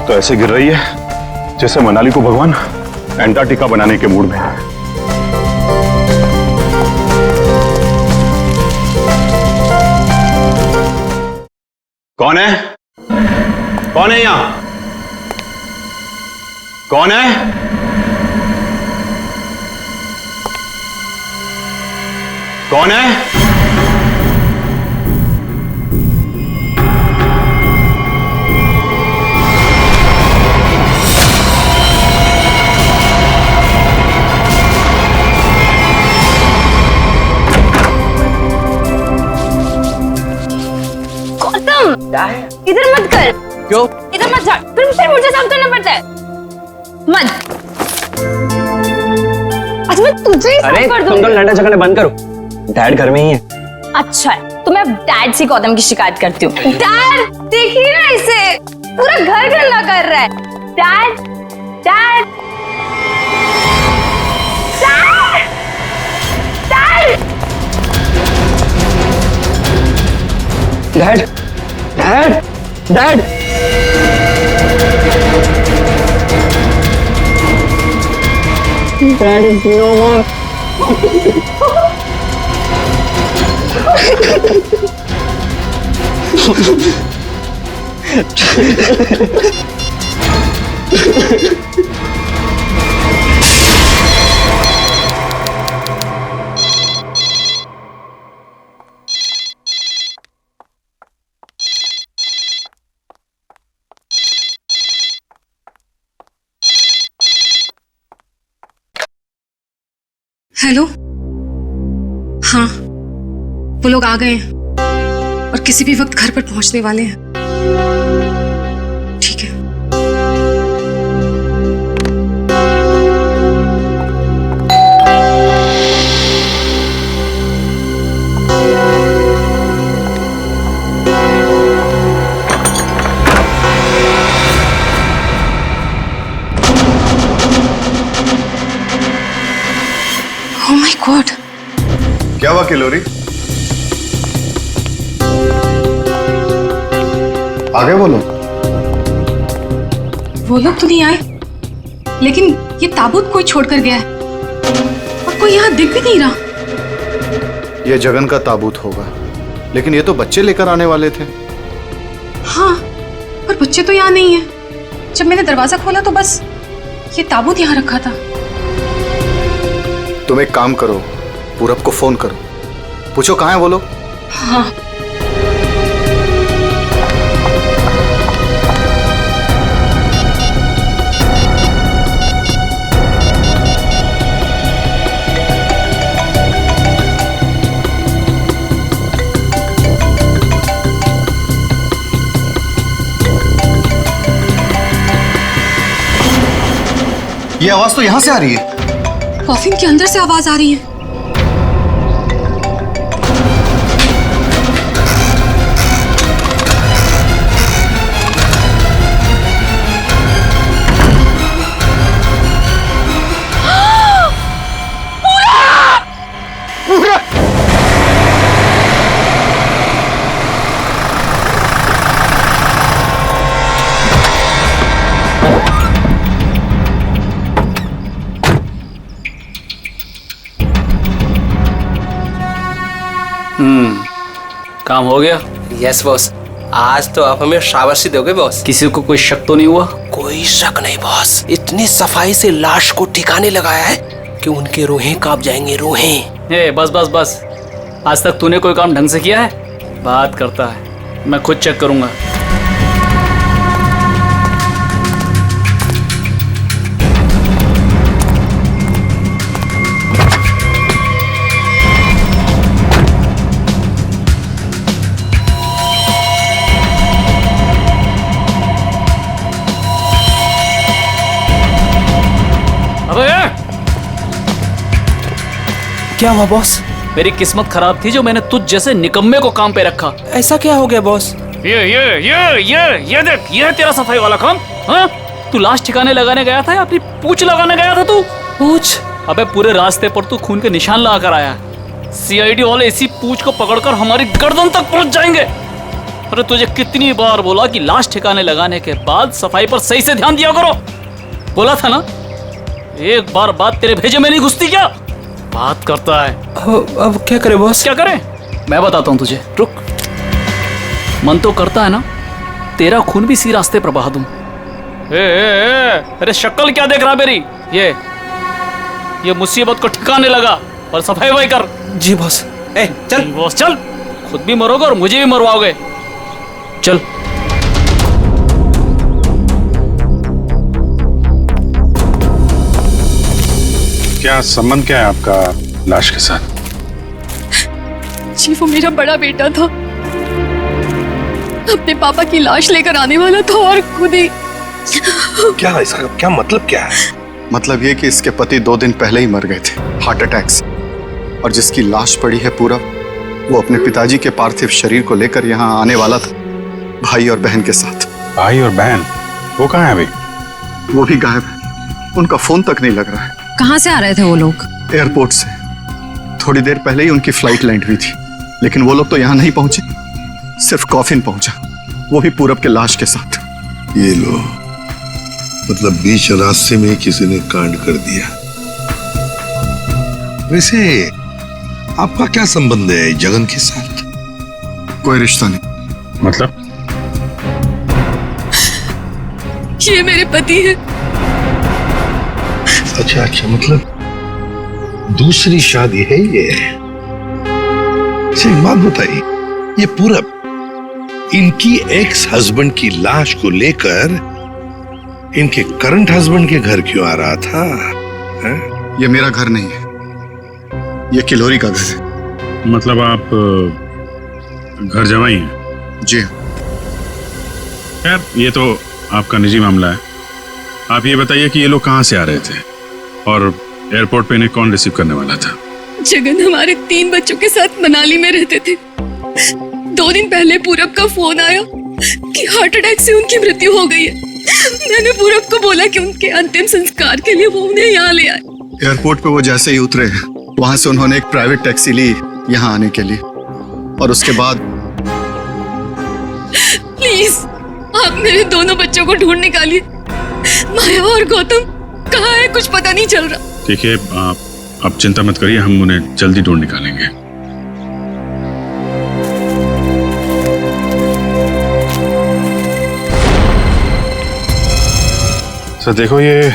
तो ऐसे गिर रही है जैसे मनाली को भगवान एंटार्क्टिका बनाने के मूड में है। कौन है? कौन है यहां? कौन है? कौन है? क्या है? इधर मत कर। क्यों? इधर मत जा, फिर मुझे साफ करना पड़ता है। मत। अच्छा मैं तुझे ही साफ कर दूंगी। तुम तो लड़ना झगड़ना बंद करो, डैड घर में ही है। अच्छा है, तो मैं अब डैड से गौतम की शिकायत करती हूँ। डैड देखिए ना इसे, पूरा घर गंदा कर रहा है। Dad dad dad dad dad dad dad is no more. Hello, हाँ वो लोग आ गए हैं और किसी भी वक्त घर पर पहुंचने वाले हैं। ठीक है। ओह माय गॉड, क्या हुआ किलोरी? आ गए वो लोग? वो लोग तो नहीं आए, लेकिन ये ताबूत कोई छोड़कर गया है और कोई यहाँ दिख भी नहीं रहा। ये जगन का ताबूत होगा, लेकिन ये तो बच्चे लेकर आने वाले थे। हाँ, पर बच्चे तो यहाँ नहीं है। जब मैंने दरवाजा खोला तो बस ये ताबूत यहाँ रखा था। तुम एक काम करो, पूरब को फोन करो, पूछो कहाँ है वो लोग। हाँ। ये आवाज तो यहाँ से आ रही है। कॉफिन के अंदर से आवाज आ रही है। काम हो गया? यस बॉस, आज तो आप हमें शाबाशी दोगे बॉस। किसी को कोई शक तो नहीं हुआ? कोई शक नहीं बॉस, इतनी सफाई से लाश को ठिकाने लगाया है कि उनके रूहें कांप जाएंगे, रूहें। ए बस बस बस, आज तक तूने कोई काम ढंग से किया है? बात करता है, मैं खुद चेक करूंगा। क्या हुआ बॉस? मेरी किस्मत खराब थी जो मैंने तुझ जैसे निकम्मे को काम पे रखा। ऐसा क्या हो गया बॉस? ये देख, ये है तेरा सफाई वाला काम। हाँ, तू लाश ठिकाने लगाने गया था या अपनी पूंछ लगाने गया था तू? पूछ? अबे पूरे रास्ते पर तू खून के निशान लगा कर आया। सीआईडी वाले इसी पूंछ को पकड़कर हमारी गर्दन तक पहुंच जाएंगे। अरे तुझे कितनी बार बोला कि लाश ठिकाने लगाने के बाद सफाई पर सही से ध्यान दिया करो। बोला था ना, एक बार बात तेरे भेजे में नहीं घुसती क्या? बात करता है। अब क्या करे बॉस? क्या करें? मैं बताता हूँ तुझे, रुक। मन तो करता है ना तेरा खून भी इसी रास्ते पर बहा दूं। अरे शक्ल क्या देख रहा मेरी? ये मुसीबत को ठिकाने लगा और सफाई वही कर। जी बॉस। चल बॉस चल, खुद भी मरोगे और मुझे भी मरवाओगे। चल। क्या संबंध क्या है आपका लाश के साथ? जी वो मेरा बड़ा बेटा था, अपने पापा की लाश लेकर आने वाला था और खुद ही। क्या है इसका क्या मतलब क्या है? मतलब ये कि इसके पति 2 दिन पहले ही मर गए थे हार्ट अटैक से, और जिसकी लाश पड़ी है पूरब, वो अपने पिताजी के पार्थिव शरीर को लेकर यहाँ आने वाला था, भाई और बहन के साथ। भाई और बहन वो कहाँ है अभी? वो भी गायब है, उनका फोन तक नहीं लग रहा है। कहाँ से आ रहे थे वो लोग? एयरपोर्ट से। थोड़ी देर पहले ही उनकी फ्लाइट लैंड हुई थी, लेकिन वो लोग तो यहाँ नहीं पहुंचे, सिर्फ कॉफिन पहुंचा, वो भी पूरब के लाश के साथ। ये लो, मतलब बीच रास्ते में किसी ने कांड कर दिया। वैसे आपका क्या संबंध है जगन के साथ? कोई रिश्ता नहीं। मतलब? ये मेरे पति है। अच्छा अच्छा, मतलब दूसरी शादी है ये? अच्छा एक बात बताइए, ये पूरब इनकी एक्स हस्बैंड की लाश को लेकर इनके करंट हस्बैंड के घर क्यों आ रहा था? है? ये मेरा घर नहीं है, ये किलोरी का घर है। मतलब आप घर जमाई हैं? जी खैर ये तो आपका निजी मामला है। आप ये बताइए कि ये लोग कहाँ से आ रहे थे और एयरपोर्ट पे इन्हें कौन रिसीव करने वाला था? जगन हमारे 3 बच्चों के साथ मनाली में रहते थे। 2 दिन पहले पूरब का फोन आया कि हार्ट अटैक से उनकी मृत्यु हो गई है। मैंने पूरब को बोला कि उनके अंतिम संस्कार के लिए वो उन्हें यहाँ ले आए। एयरपोर्ट पे वो जैसे ही उतरे, वहां से उन्होंने एक प्राइवेट टैक्सी ली यहाँ आने के लिए, और उसके बाद। प्लीज आप मेरे दोनों बच्चों को ढूंढ निकालिए। माया और गौतम कहाँ है, कुछ पता नहीं चल रहा। ठीक है, आप चिंता मत करिए, हम उन्हें जल्दी ढूंढ निकालेंगे। सर देखो, ये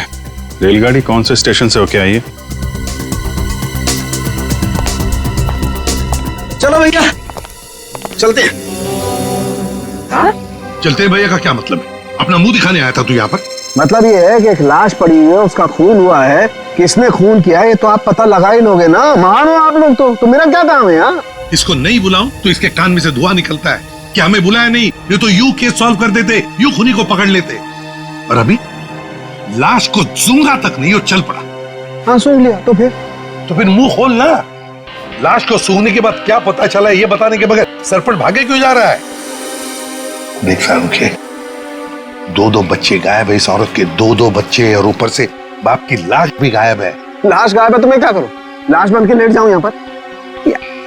रेलगाड़ी कौन से स्टेशन से होके आई है? चलो भैया चलते हैं। चलते हैं भैया का क्या मतलब है? अपना मुंह दिखाने आया था तू यहाँ पर? मतलब ये है कि एक लाश पड़ी हुई है, उसका खून हुआ है, किसने खून किया है ये तो आप पता लगा ही लोगे ना। महान हो आप लोग तो मेरा क्या काम है यार? इसको नहीं बुलाऊं तो इसके कान में से धुआं निकलता है कि हमें बुलाया नहीं, ये तो यूं केस सॉल्व कर देते, यूं खूनी को पकड़ लेते। और अभी लाश को सूंघा तक नहीं और चल पड़ा। हाँ सूंघ लिया तो फिर मुंह खोल ना। लाश को सूंघने के बाद क्या पता चला ये बताने के बगैर सरपट भागे क्यों जा रहा है? देख फारूक, 2 बच्चे गायब है इस औरत के, 2 बच्चे, और ऊपर से बाप की लाश भी गायब है। लाश गायब है तो मैं क्या करूं? लाश बन के लेट जाऊं यहाँ पर?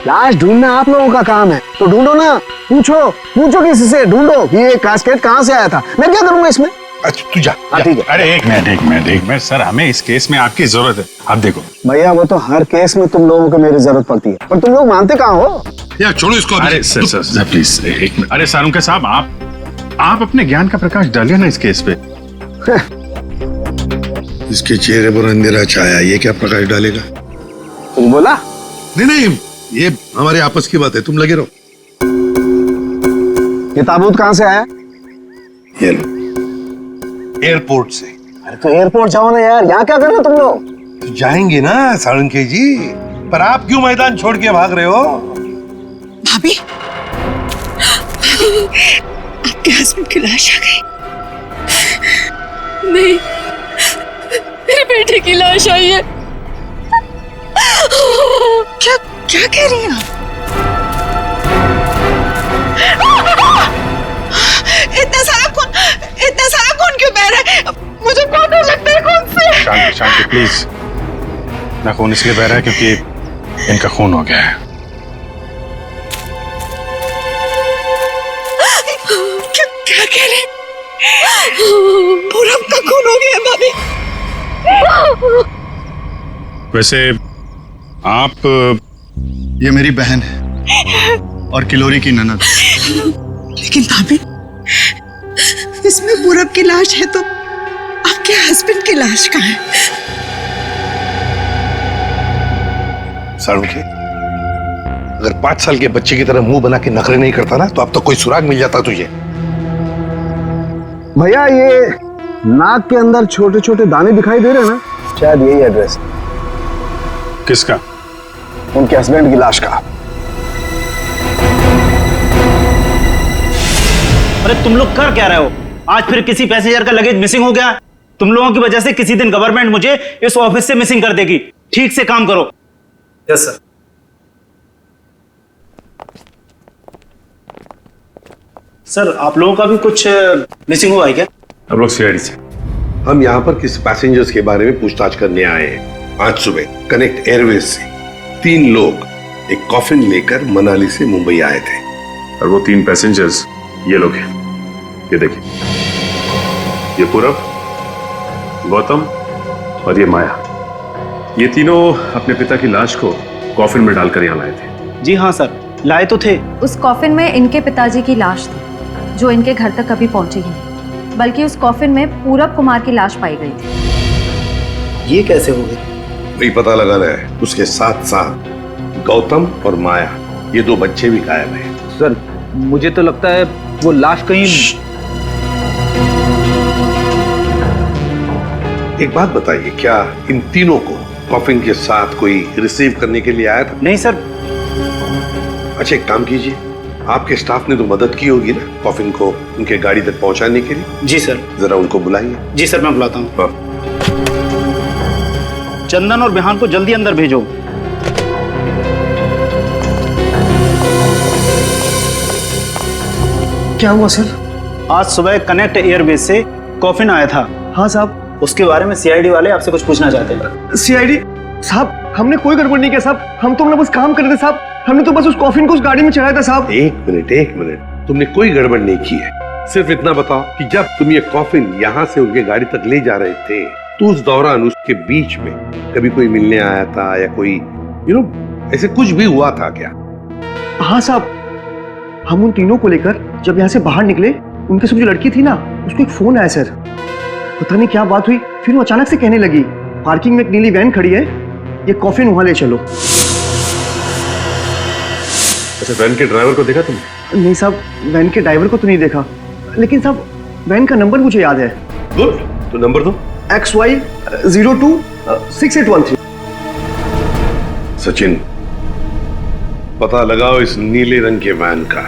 लाश ढूंढना आप लोगों का काम है, तो ढूंढो ना। पूछो किसी से, ढूंढो ये कैस्केट कहाँ से आया था। मैं क्या करूंगा इसमें? अच्छा तू जा। ठीक है। अरे एक मिनट सर, हमें इस केस में आपकी जरूरत है। आप देखो भैया, वो तो हर केस में तुम लोगों को मेरी जरूरत पड़ती है, पर तुम लोग मानते कहाँ हो? यार छोड़ो इसको। अरे सर प्लीज एक मिनट। अरे सारुंका साहब, आप अपने ज्ञान का प्रकाश डालिए ना इस केस पे। इसके चेहरे पर अंधेरा छाया, ये क्या प्रकाश डालेगा? कुछ बोला? नहीं, ये हमारे आपस की बात है, तुम लगे रहो। ये ताबूत कहाँ से आया? ये लो, एयरपोर्ट से। अरे तो एयरपोर्ट जाओ ना यार, यहाँ क्या कर रहे हो तुम लोग? तो जाएंगे ना साळुंखे जी, पर आप क्यों मैदान छोड़ के भाग रहे हो? भाभी, आपके हस्बैंड की लाश आ गई। नहीं, मेरे बेटे की लाश आई है। क्या कह रही हैं आप? इतना सारा खून क्यों बह रहा है? मुझे बहुत डर लगता है खून से। शांति प्लीज। ना खून इसलिए बह रहा है क्योंकि इनका खून हो गया है। पूरब का खून हो गया भाभी। वैसे आप ये मेरी बहन है और किलोरी की ननद। लेकिन भाभी, इसमें पूरब की लाश है तो आपके हस्बैंड की लाश कहाँ है? सारुखे, अगर 5 साल के बच्चे की तरह मुंह बना के नखरे नहीं करता ना तो अब तो कोई सुराग मिल जाता तुझे। भैया ये नाक के अंदर छोटे छोटे दाने दिखाई दे रहे हैं ना, शायद यही एड्रेस किसका? उनके हस्बैंड की लाश का। अरे तुम लोग कर क्या रहे हो? आज फिर किसी पैसेंजर का लगेज मिसिंग हो गया। तुम लोगों की वजह से किसी दिन गवर्नमेंट मुझे इस ऑफिस से मिसिंग कर देगी। ठीक से काम करो। Yes sir. सर आप लोगों का भी कुछ मिसिंग हुआ है क्या? हम लोग सीआईडी से। हम यहाँ पर किसी पैसेंजर्स के बारे में पूछताछ करने आए हैं। आज सुबह कनेक्ट एयरवेज से 3 लोग एक कॉफिन लेकर मनाली से मुंबई आए थे। और वो 3 पैसेंजर्स ये लोग हैं। ये देखिए, ये पूरब, गौतम और ये माया। ये तीनों अपने पिता की लाश को कॉफिन में डालकर यहाँ लाए थे। जी हाँ सर, लाए तो थे। उस कॉफिन में इनके पिताजी की लाश थी जो इनके घर तक कभी पहुंची ही नहीं, बल्कि उस कॉफिन में पूरब कुमार की लाश पाई गई थी। ये कैसे हो गई? वही पता लगाना है। उसके साथ साथ गौतम और माया, ये 2 बच्चे भी गायब हैं। सर मुझे तो लगता है वो लाश कहीं। एक बात बताइए, क्या इन तीनों को कॉफिन के साथ कोई रिसीव करने के लिए आया था? नहीं सर। अच्छा एक काम कीजिए, आपके स्टाफ ने तो मदद की होगी ना कॉफिन को उनके गाड़ी तक पहुंचाने के लिए। जी सर। जरा उनको बुलाइए। जी सर मैं बुलाता हूँ। हाँ। चंदन और बिहान को जल्दी अंदर भेजो। क्या हुआ सर? आज सुबह कनेक्ट एयरवेज से कॉफिन आया था। हाँ साहब। उसके बारे में सीआईडी वाले आपसे कुछ पूछना चाहते हैं। सीआईडी साहब, हमने कोई गड़बड़ नहीं किया साहब। हम तो अपना बस काम कर रहे थे साहब। हमने तो बस उस कॉफिन को उस गाड़ी में चढ़ाया था साहब। एक मिनट, तुमने कोई गड़बड़ नहीं की है। सिर्फ इतना बताओ कि जब तुम ये कॉफिन यहाँ से उनके गाड़ी तक ले जा रहे थे तो उस दौरान उसके बीच में कभी कोई मिलने आया था या कोई ऐसे कुछ भी हुआ था क्या? हाँ साहब, हम उन तीनों को लेकर जब यहाँ से बाहर निकले, उनके सब जो लड़की थी ना, उसको एक फोन आया सर। पता नहीं क्या बात हुई, फिर वो अचानक से कहने लगी पार्किंग में एक नीली वैन खड़ी है, ये कॉफिन वहां ले चलो। अच्छा, वैन के ड्राइवर को देखा तुमने? नहीं साहब, वैन के ड्राइवर को तो नहीं देखा, लेकिन साहब वैन का नंबर मुझे याद है। गुड, तो नंबर दो। XY 02 6813। सचिन, पता लगाओ इस नीले रंग के वैन का।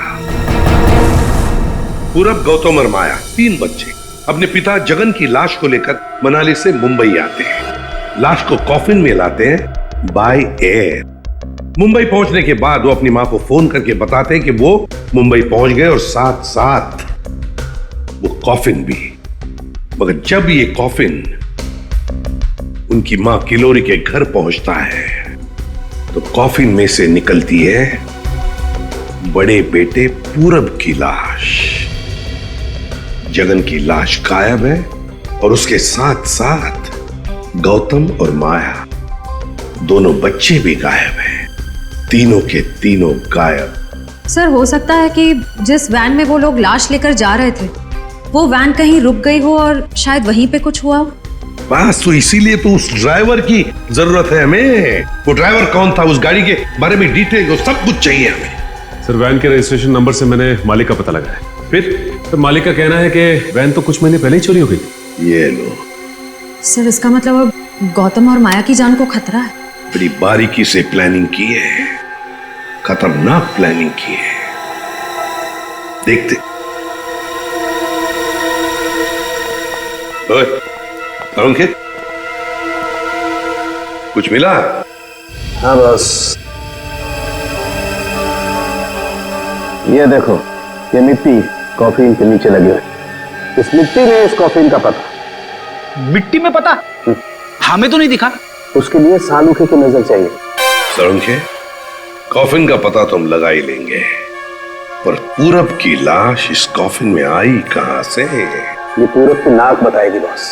पूरब, गौतम और माया 3 बच्चे अपने पिता जगन की लाश को लेकर मनाली से मुंबई आते हैं। लाश को कॉफिन में लाते हैं बाय एयर। मुंबई पहुंचने के बाद वो अपनी मां को फोन करके बताते हैं कि वो मुंबई पहुंच गए और साथ साथ वो कॉफिन भी। मगर जब ये कॉफिन उनकी मां किलोरी के घर पहुंचता है तो कॉफिन में से निकलती है बड़े बेटे पूरब की लाश। जगन की लाश गायब है और उसके साथ साथ गौतम और माया, दोनों बच्चे भी गायब हैं। तीनों के तीनों गायब। सर हो सकता है कि जिस वैन में वो लोग लाश लेकर जा रहे थे वो वैन कहीं रुक गई हो और शायद वहीं पे कुछ हुआ हो। बस तो इसीलिए तो उस ड्राइवर की जरूरत है हमें। वो ड्राइवर कौन था, उस गाड़ी के बारे में डिटेल, सब कुछ चाहिए हमें। सर, वैन के रजिस्ट्रेशन नंबर से मैंने मालिक का पता लगाया। फिर तो मालिक का कहना है कि वैन तो कुछ महीने पहले ही चोरी हो गई। ये लो सर, इसका मतलब अब गौतम और माया की जान को खतरा है। बड़ी बारीकी से प्लानिंग की है, खतरनाक प्लानिंग की है। देखते। अंकित, कुछ मिला? हाँ बस ये देखो, ये मिट्टी कॉफिन के नीचे लगी है। इस मिट्टी में इस कॉफिन का पता। मिट्टी में पता? हमें तो नहीं दिखा। उसके लिए सालूखे की नजर चाहिए। सरुखे, कॉफिन का पता तो हम लगा ही लेंगे, पर पूरब की लाश इस कॉफिन में आई कहां से? ये पूरब की नाक बताएगी बॉस।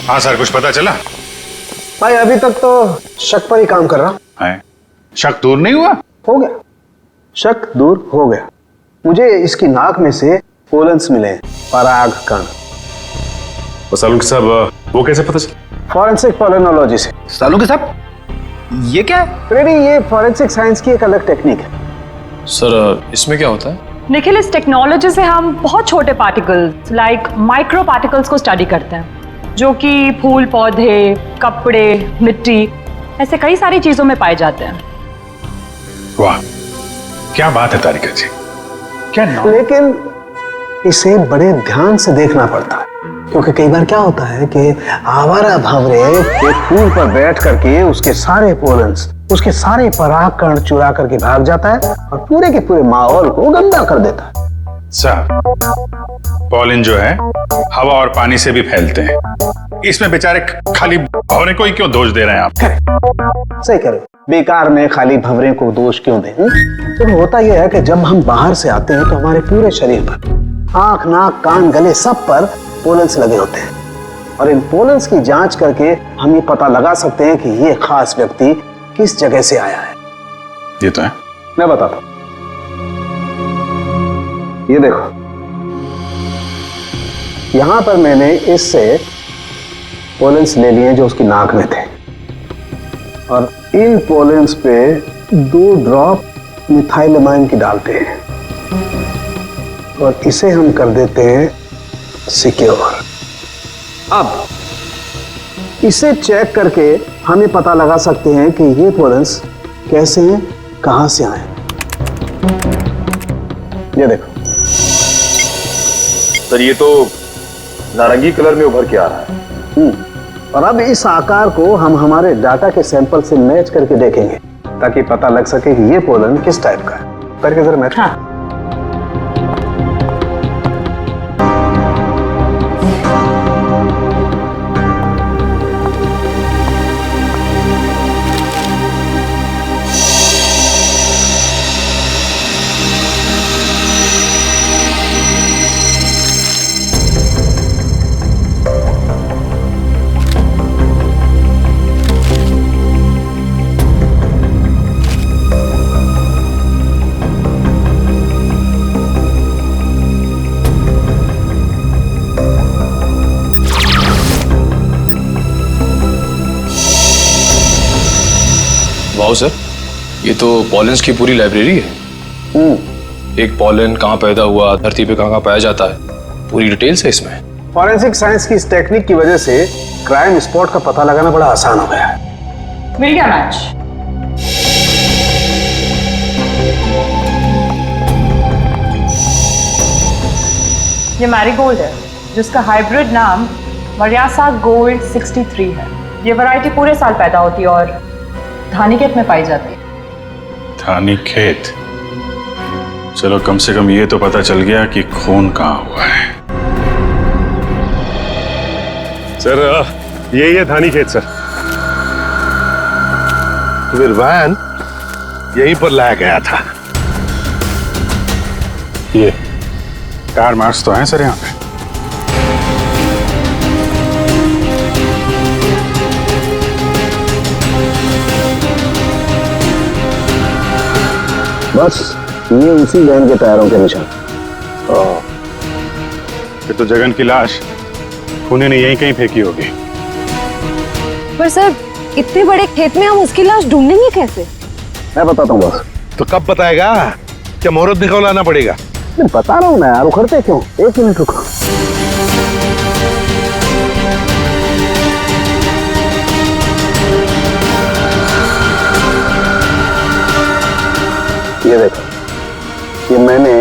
हाँ सर, कुछ पता चला? भाई अभी तक तो शक पर ही काम कर रहा है। शक दूर नहीं हुआ? हो गया, शक दूर हो गया। मुझे इसकी नाक में से पोलन्स मिले, पराग कण। सालुंके साहब, वो कैसे पता चला? फॉरेंसिक पोलिनोलॉजी से। सालुंके साहब, ये क्या है? रेडी, ये फॉरेंसिक साइंस की एक अलग टेक्निक है। सर, इसमें क्या होता है? निखिल, इस टेक्नोलॉजी से हम बहुत छोटे पार्टिकल्स लाइक माइक्रो पार्टिकल्स को स्टडी करते हैं, जो कि फूल, पौधे, कपड़े, मिट्टी, ऐसे कई सारी चीजों में पाए जाते हैं। वाह, क्या बात है तारिका जी, क्या नाम। लेकिन इसे बड़े ध्यान से देखना पड़ता है, क्योंकि कई बार क्या होता है कि आवारा भंवरे एक फूल पर बैठ करके उसके सारे पोलन्स, उसके सारे पराग कण चुरा करके भाग जाता है और पूरे के पूरे माहौल को गंदा कर देता है। सर, पॉलिन जो है हवा और पानी से भी फैलते हैं, इसमें बेचारे खाली भंवरे को ही क्यों दोष दे रहे हैं आप? सही करो, बेकार में खाली भंवरे को दोष क्यों दें? तो होता यह है कि जब हम बाहर से आते हैं तो हमारे पूरे शरीर पर, आंख, नाक, कान, गले, सब पर पोलन्स लगे होते हैं, और इन पोलन्स की जांच करके हम ये पता लगा सकते हैं कि ये खास व्यक्ति किस जगह से आया है। ये तो है। मैं बताता हूं, ये देखो, यहां पर मैंने इससे पोलन्स ले लिए जो उसकी नाक में थे, और इन पोलन्स पे 2 ड्रॉप मिथाइलमाइन की डालते हैं और इसे हम कर देते हैं सिक्योर। अब इसे चेक करके हम ये पता लगा सकते हैं कि ये पोलन्स कैसे हैं, कहां से आए। ये देखो सर, ये तो नारंगी कलर में उभर के आ रहा है। और अब इस आकार को हम हमारे डाटा के सैंपल से मैच करके देखेंगे, ताकि पता लग सके कि ये पोलन किस टाइप का है। करके जरा मैच। हाँ। वाओ सर, ये तो पॉलेंस की पूरी लाइब्रेरी है। एक पॉलन कहाँ पैदा हुआ, धरती पे कहाँ पाया जाता है, पूरी डिटेल्स है इसमें। फॉरेंसिक साइंस की इस टेक्निक की वजह से क्राइम स्पॉट का पता लगाना बड़ा आसान हो गया है। मिल गया मैच। ये मैरीगोल्ड है, जिसका हाइब्रिड नाम मरियासा गोल्ड 63 है। ये वैरायटी पूरे साल पैदा होती है और धानीखेत में पाई जाती है। धानीखेत? चलो, कम से कम ये तो पता चल गया कि खून कहाँ हुआ है। सर, यही है धानीखेत सर। फिर वैन यहीं पर लाया गया था। ये कार मार्क्स तो हैं सर यहाँ पे। बस ये उसी वैन के टायरों के निशान। फिर तो जगन की लाश खूनी ने यहीं कहीं फेंकी होगी। पर सर, इतने बड़े खेत में हम उसकी लाश ढूंढेंगे कैसे? मैं बताता हूँ बस। तो कब बताएगा? क्या मुहूर्त निकलवाना पड़ेगा? मैं बता रहा हूँ ना यार, उखड़ते क्यों? 1 मिनट रुको। ये देखो, ये मैंने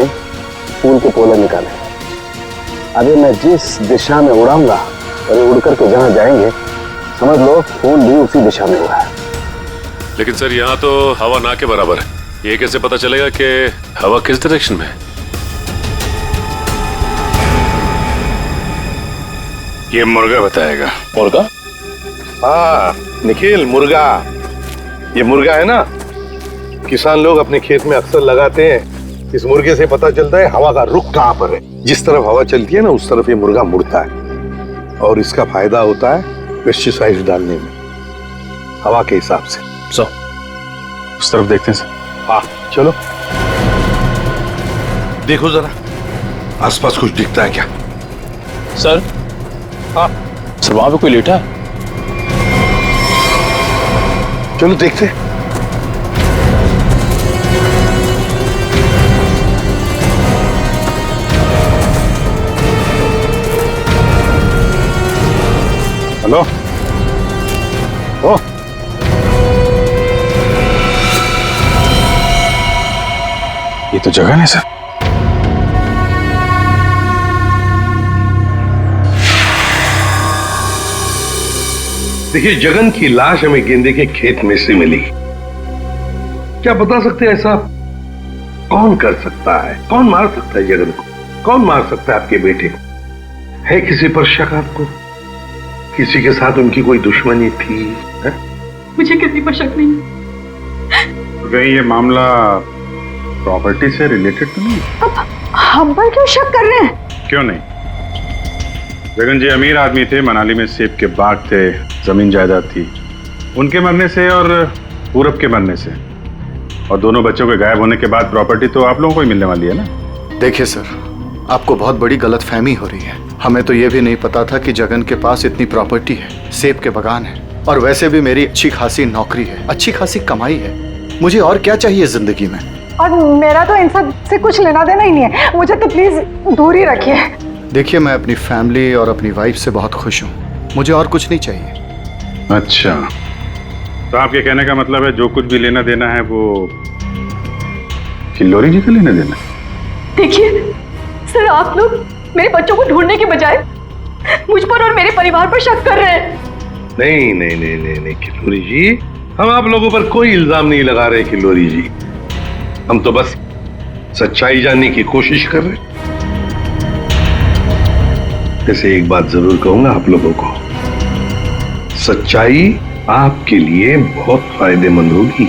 फूल के पोले निकाले। अभी मैं जिस दिशा में उड़ाऊंगा और ये उड़ करके जहां जाएंगे, समझ लो फूल भी उसी दिशा में उड़ा है। लेकिन सर यहाँ तो हवा ना के बराबर है, ये कैसे पता चलेगा कि हवा किस डायरेक्शन में है? ये मुर्गा बताएगा। मुर्गा? हाँ निखिल, मुर्गा। ये मुर्गा है ना, किसान लोग अपने खेत में अक्सर लगाते हैं। इस मुर्गे से पता चलता है हवा का रुख कहाँ पर है। जिस तरफ हवा चलती है ना, उस तरफ ये मुर्गा मुड़ता है और इसका फायदा होता है पेस्टिसाइड्स डालने में, हवा के हिसाब से। उस तरफ देखते हैं सर। हाँ चलो, देखो जरा आसपास कुछ दिखता है क्या? सर? हाँ सर, वहां पे कोई लेटा है? चलो देखते हैं। हेलो, ओ ये तो जगह नहीं सर। देखिए, जगन की लाश हमें गेंदे के खेत में से मिली। क्या बता सकते हैं ऐसा कौन कर सकता है? कौन मार सकता है जगन को? कौन मार सकता है आपके बेटे को? है किसी पर शक आपको? किसी के साथ उनकी कोई दुश्मनी थी? है? मुझे किसी पर शक नहीं। कहीं ये मामला प्रॉपर्टी से रिलेटेड तो नहीं? अब हम पर क्यों शक कर रहे हैं? क्यों नहीं? जगन जी अमीर आदमी थे, मनाली में सेब के बाग थे, जमीन जायदाद थी। उनके मरने से और पूरब के मरने से और दोनों बच्चों के गायब होने के बाद प्रॉपर्टी तो आप लोगों को ही मिलने वाली है ना? देखिए सर, आपको बहुत बड़ी गलतफहमी हो रही है। हमें तो ये भी नहीं पता था कि जगन के पास इतनी प्रॉपर्टी है, सेब के बागान है, और वैसे भी मेरी अच्छी खासी नौकरी है, अच्छी खासी कमाई है। मुझे और क्या चाहिए जिंदगी में? और मेरा तो इन सब से कुछ लेना देना ही नहीं है, मुझे तो प्लीज दूर ही रखिए। देखिए, मैं अपनी फैमिली और अपनी वाइफ से बहुत खुश हूँ, मुझे और कुछ नहीं चाहिए। अच्छा, तो आपके कहने का मतलब है जो कुछ भी लेना देना है वो किल्लोरी जी का लेना देना? देखिए सर, आप लोग मेरे बच्चों को ढूंढने के बजाय मुझ पर और मेरे परिवार पर शक कर रहे हैं। नहीं नहीं नहीं नहीं नहीं किल्लोरी जी, हम आप लोगों पर कोई इल्जाम नहीं लगा रहे किल्लोरी जी। हम तो बस सच्चाई जानने की कोशिश कर रहे हैं। जैसे एक बात जरूर कहूंगा आप लोगों को, सच्चाई आपके लिए बहुत फायदेमंद होगी।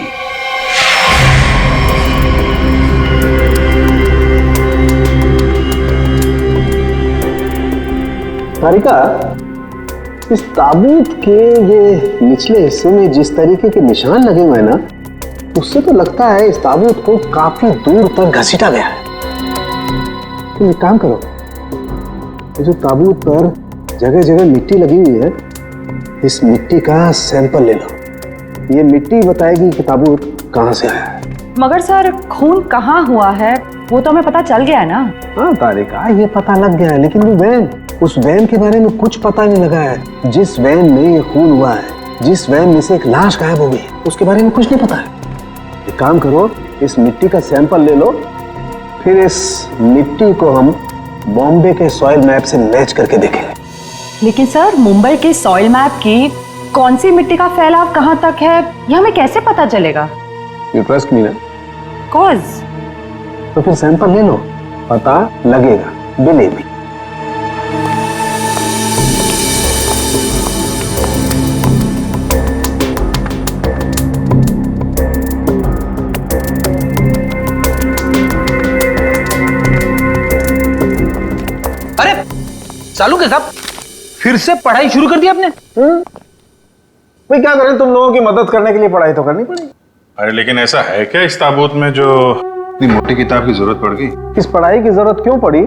तारिका, इस ताबूत के ये निचले हिस्से में जिस तरीके के निशान लगे हुए हैं ना, उससे तो लगता है इस ताबूत को काफी दूर तक घसीटा गया है। तुम एक काम करो, ये जो ताबूत पर जगह जगह मिट्टी लगी हुई है, इस मिट्टी का सैंपल ले लो। ये मिट्टी बताएगी कि ताबूत कहाँ से आया है। मगर सर, खून कहाँ हुआ है वो तो हमें पता चल गया है ना? हाँ तारिका, ये पता लग गया है, लेकिन वो वैन, उस वैन के बारे में कुछ पता नहीं लगा है। जिस वैन में ये खून हुआ है, जिस वैन में से एक लाश गायब हो गई, उसके बारे में कुछ नहीं पता है। एक काम करो, इस मिट्टी का सैंपल ले लो, फिर इस मिट्टी को हम बॉम्बे के सॉइल मैप से मैच करके देखेंगे। लेकिन सर, मुंबई के सॉइल मैप की कौन सी मिट्टी का फैलाव कहाँ तक है, ये हमें कैसे पता चलेगा? यू ट्रस्ट मी ना? कॉज तो फिर सैंपल ले लो, पता लगेगा, बिलीव मी। अरे चालू के साहब, फिर से पढ़ाई शुरू कर दी आपने? भाई क्या करें, तुम लोगों की मदद करने के लिए पढ़ाई तो करनी पड़ेगी। अरे लेकिन ऐसा है क्या इस ताबूत में जो इतनी मोटी किताब की जरूरत पड़ गई? इस पढ़ाई की जरूरत क्यों पड़ी,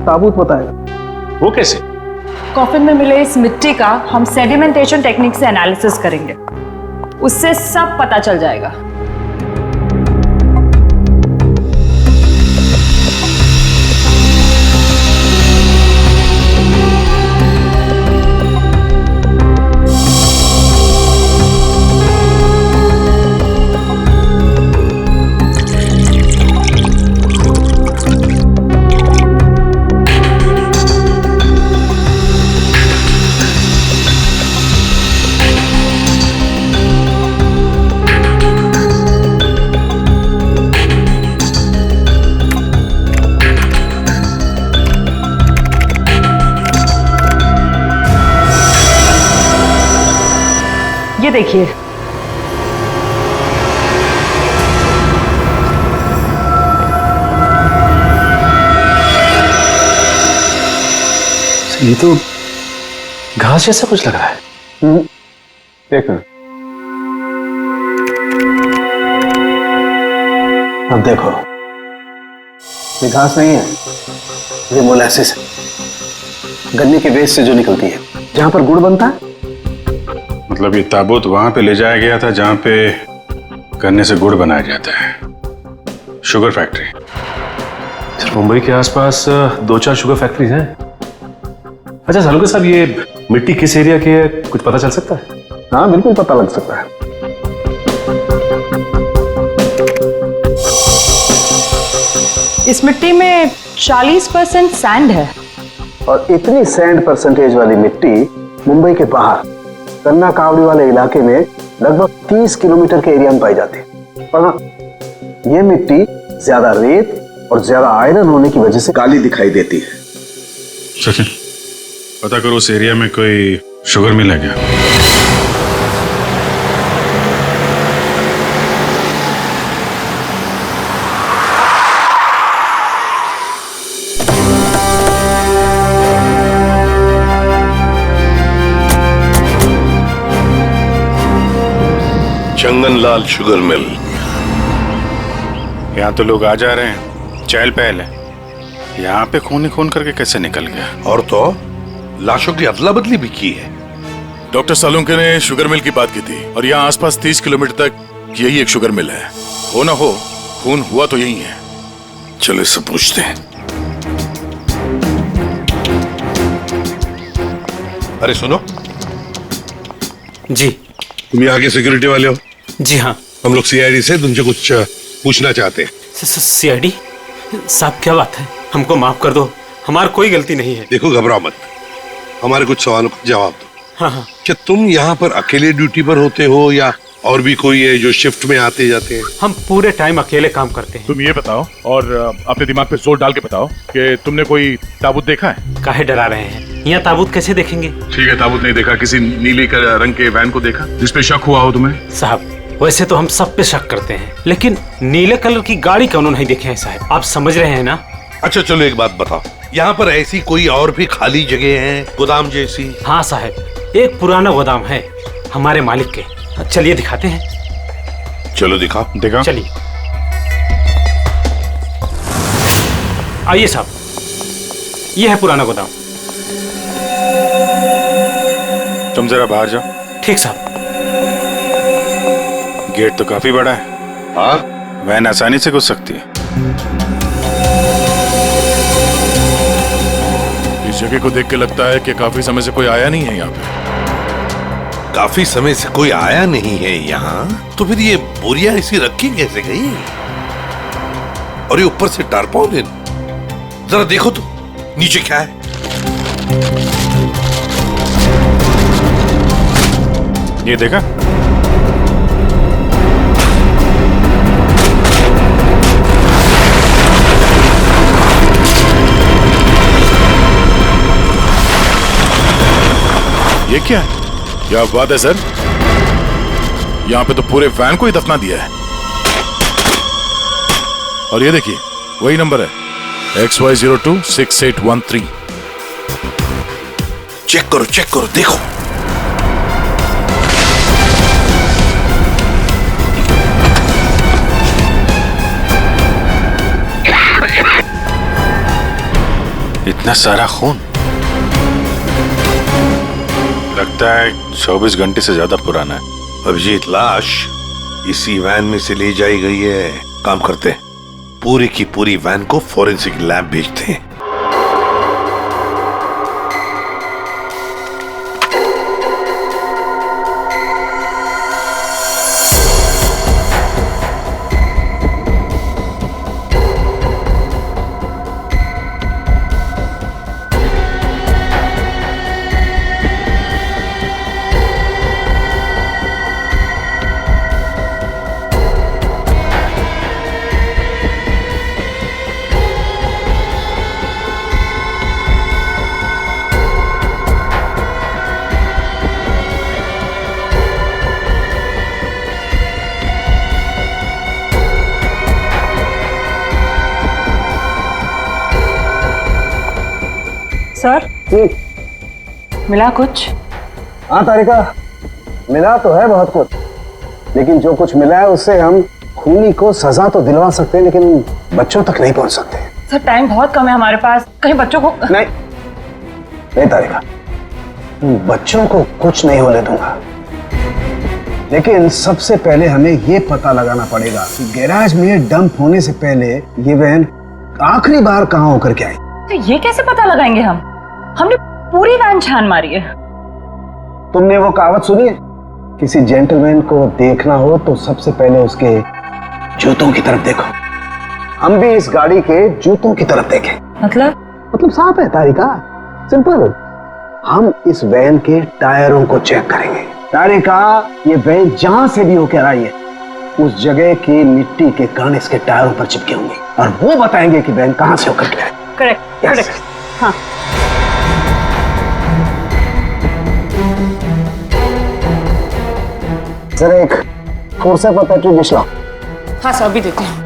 ताबूत बताएगा। वो कैसे? कॉफिन में मिले इस मिट्टी का हम सेडिमेंटेशन टेक्निक से एनालिसिस करेंगे, उससे सब पता चल जाएगा। देखिए। ये तो घास जैसा कुछ लग रहा है। देखो अब देखो, ये घास नहीं है, ये मोलासिस है, गन्ने के वेस्ट से जो निकलती है, जहां पर गुड़ बनता है। मतलब ये ताबूत वहां पे ले जाया गया था जहां पे गन्ने से गुड़ बनाया जाता है, शुगर फैक्ट्री। सिर्फ मुंबई के आसपास 2-4 शुगर फैक्ट्रीज हैं। अच्छा सालुका साहब, ये मिट्टी किस एरिया की है, कुछ पता चल सकता है? हाँ बिल्कुल पता लग सकता है। इस मिट्टी में 40% सैंड है। और इतनी सैंड परसेंटेज वाली मिट्टी मुंबई के बाहर गन्ना कावड़ी वाले इलाके में लगभग 30 किलोमीटर के एरिया में पाई जाती है। और हाँ, ये मिट्टी ज्यादा रेत और ज्यादा आयरन होने की वजह से काली दिखाई देती है। सचिन, पता करो उस एरिया में कोई शुगर मिल है क्या? चंगनलाल शुगर मिल। यहाँ तो लोग आ जा रहे हैं, चहल पहल है। यहाँ पे खून ही खून करके कैसे निकल गया? और तो लाशों की अदला बदली भी की है। डॉक्टर सालुंके ने शुगर मिल की बात की थी और यहाँ आसपास 30 किलोमीटर तक यही एक शुगर मिल है। हो ना हो, खून हुआ तो यही है। चलो इससे पूछते हैं। अरे सुनो जी। तुम यहाँ के सिक्योरिटी वाले हो? जी हाँ। हम लोग सीआईडी से तुमसे कुछ पूछना चाहते हैं। सीआईडी साहब, क्या बात है? हमको माफ कर दो, हमारी कोई गलती नहीं है। देखो घबराओ मत, हमारे कुछ सवालों का जवाब दो। हाँ हाँ। क्या तुम यहाँ पर अकेले ड्यूटी पर होते हो या और भी कोई है जो शिफ्ट में आते जाते हैं? हम पूरे टाइम अकेले काम करते हैं। तुम ये बताओ और अपने दिमाग पे जोर डाल के बताओ कि तुमने कोई ताबूत देखा है? काहे डरा रहे हैं? यहाँ ताबूत कैसे देखेंगे? ठीक है, ताबूत नहीं देखा, किसी नीले रंग के वैन को देखा जिसपे शक हुआ हो तुम्हें? साहब वैसे तो हम सब पे शक करते हैं, लेकिन नीले कलर की गाड़ी क्यों नहीं देखे हैं साहब? आप समझ रहे हैं ना? अच्छा चलो एक बात बताओ, यहाँ पर ऐसी कोई और भी खाली जगह है गोदाम जैसी? हाँ साहब, एक पुराना गोदाम है हमारे मालिक के। चलिए दिखाते हैं। चलो दिखाओ। देखा? चलिए आइए साहब, ये है पुराना गोदाम। तुम जरा बाहर जाओ। ठीक साहब। गेट तो काफी बड़ा है। हाँ, वैन आसानी से घुस सकती है। इस जगह को देख के लगता है कि काफी समय से कोई आया नहीं है यहाँ पे। काफी समय से कोई आया नहीं है यहाँ, तो फिर ये बोरियां ऐसी रखी कैसे गई? और ये ऊपर से टारपॉलिन, जरा देखो तो नीचे क्या है। ये देखा? ये क्या है? क्या बात है सर, यहाँ पे तो पूरे वैन को ही दफना दिया है। और ये देखिए वही नंबर है XY026813। चेक करो देखो। इतना सारा खून, लगता है 24 घंटे से ज्यादा पुराना है। अभिजीत, लाश इसी वैन में से ले जाई गई है। काम करते हैं, पूरी की पूरी वैन को फॉरेंसिक लैब भेजते हैं। सर मिला कुछ? हाँ तारिका, मिला तो है बहुत कुछ, लेकिन जो कुछ मिला है उससे हम खूनी को सजा तो दिलवा सकते हैं, लेकिन बच्चों तक नहीं पहुंच सकते। सर टाइम बहुत कम है हमारे पास, कहीं बच्चों को नहीं तारिका, बच्चों को कुछ नहीं होने दूंगा, लेकिन सबसे पहले हमें ये पता लगाना पड़ेगा कि गैराज में डंप होने से पहले ये वैन आखिरी बार कहाँ होकर के आई। तो ये कैसे पता लगाएंगे हम? हमने पूरी वैन छान मारी है। तुमने वो कहावत सुनी है, किसी जेंटलमैन को देखना हो तो सबसे पहले उसके जूतों की तरफ देखो। हम भी इस गाड़ी के जूतों की तरफ देखें। मतलब साफ है तारिका, सिंपल। हम इस वैन के टायरों को चेक करेंगे। तारिका, ये वैन जहां से भी होकर आई है उस जगह की मिट्टी के कण इसके टायरों पर चिपके होंगे और वो बताएंगे कि वैन कहां से होकर के आई। Correct correct. हाँ जरा एक कोर्सा पर पेट्रोल डिश लाओ। हाँ सर अभी देते हैं।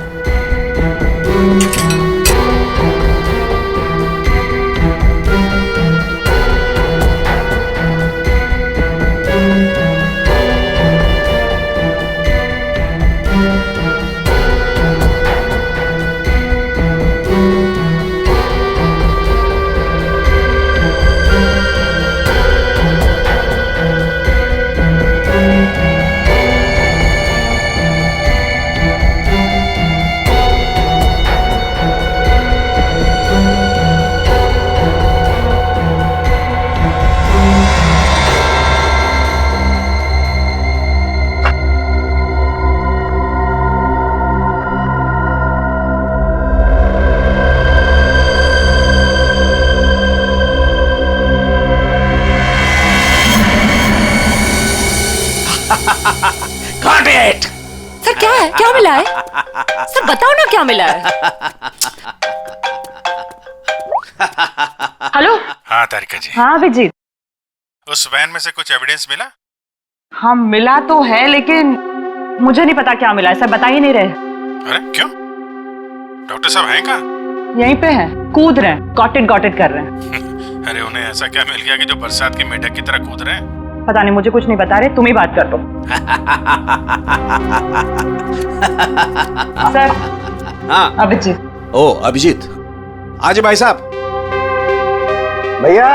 सर क्या है, क्या मिला है? सर बताओ ना क्या मिला है। हेलो। हाँ तारिका जी। हाँ अभिजीत। उस वैन में से कुछ एविडेंस मिला? हाँ मिला तो है, लेकिन मुझे नहीं पता क्या मिला है। सर बता ही नहीं रहे। अरे क्यों? डॉक्टर साहब हैं कहाँ? यहीं पे हैं, कूद रहे हैं, गॉट इट कर रहे हैं। अरे उन्हें ऐसा क्या मिल गया कि जो बरसात की मेढक की तरह कूद रहे हैं? पता नहीं, मुझे कुछ नहीं बता रहे, तुम ही बात कर दो। सर। हाँ अभिजीत। ओ अभिजीत, आज भाई साहब। भैया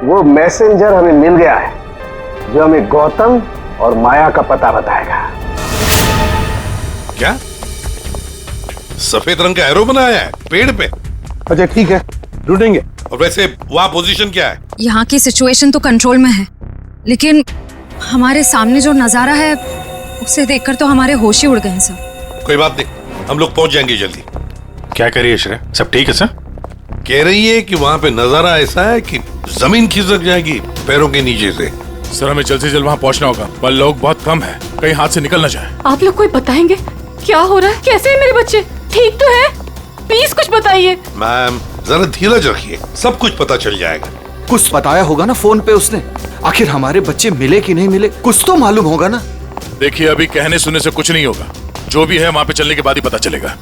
वो मैसेंजर हमें मिल गया है जो हमें गौतम और माया का पता बताएगा। क्या सफेद रंग का एरो बनाया है पेड़ पे? अच्छा ठीक है, ढूंढेंगे। और वैसे वहां पोजीशन क्या है? यहाँ की सिचुएशन तो कंट्रोल में है, लेकिन हमारे सामने जो नजारा है उसे देखकर तो हमारे होश ही उड़ गए हैं सर। कोई बात नहीं, हम लोग पहुंच जाएंगे जल्दी। क्या कह रही है श्रेया? सब ठीक है सर? कह रही है कि वहां पे नजारा ऐसा है कि जमीन खिसक जाएगी पैरों के नीचे से। सर हमें जल्द से जल्द वहां पहुंचना होगा, पर लोग बहुत कम है, कहीं हाथ से निकल ना जाए। आप लोग कोई बताएंगे क्या हो रहा है? कैसे है मेरे बच्चे? ठीक तो है? प्लीज कुछ बताइए। मैम जरा धीरज रखिए, सब कुछ पता चल जाएगा। कुछ बताया होगा ना फोन पे उसने। आखिर हमारे बच्चे मिले कि नहीं मिले, कुछ तो मालूम होगा ना। देखिए अभी कहने सुनने से कुछ नहीं होगा, जो भी है वहाँ पे चलने के बाद ही पता चलेगा।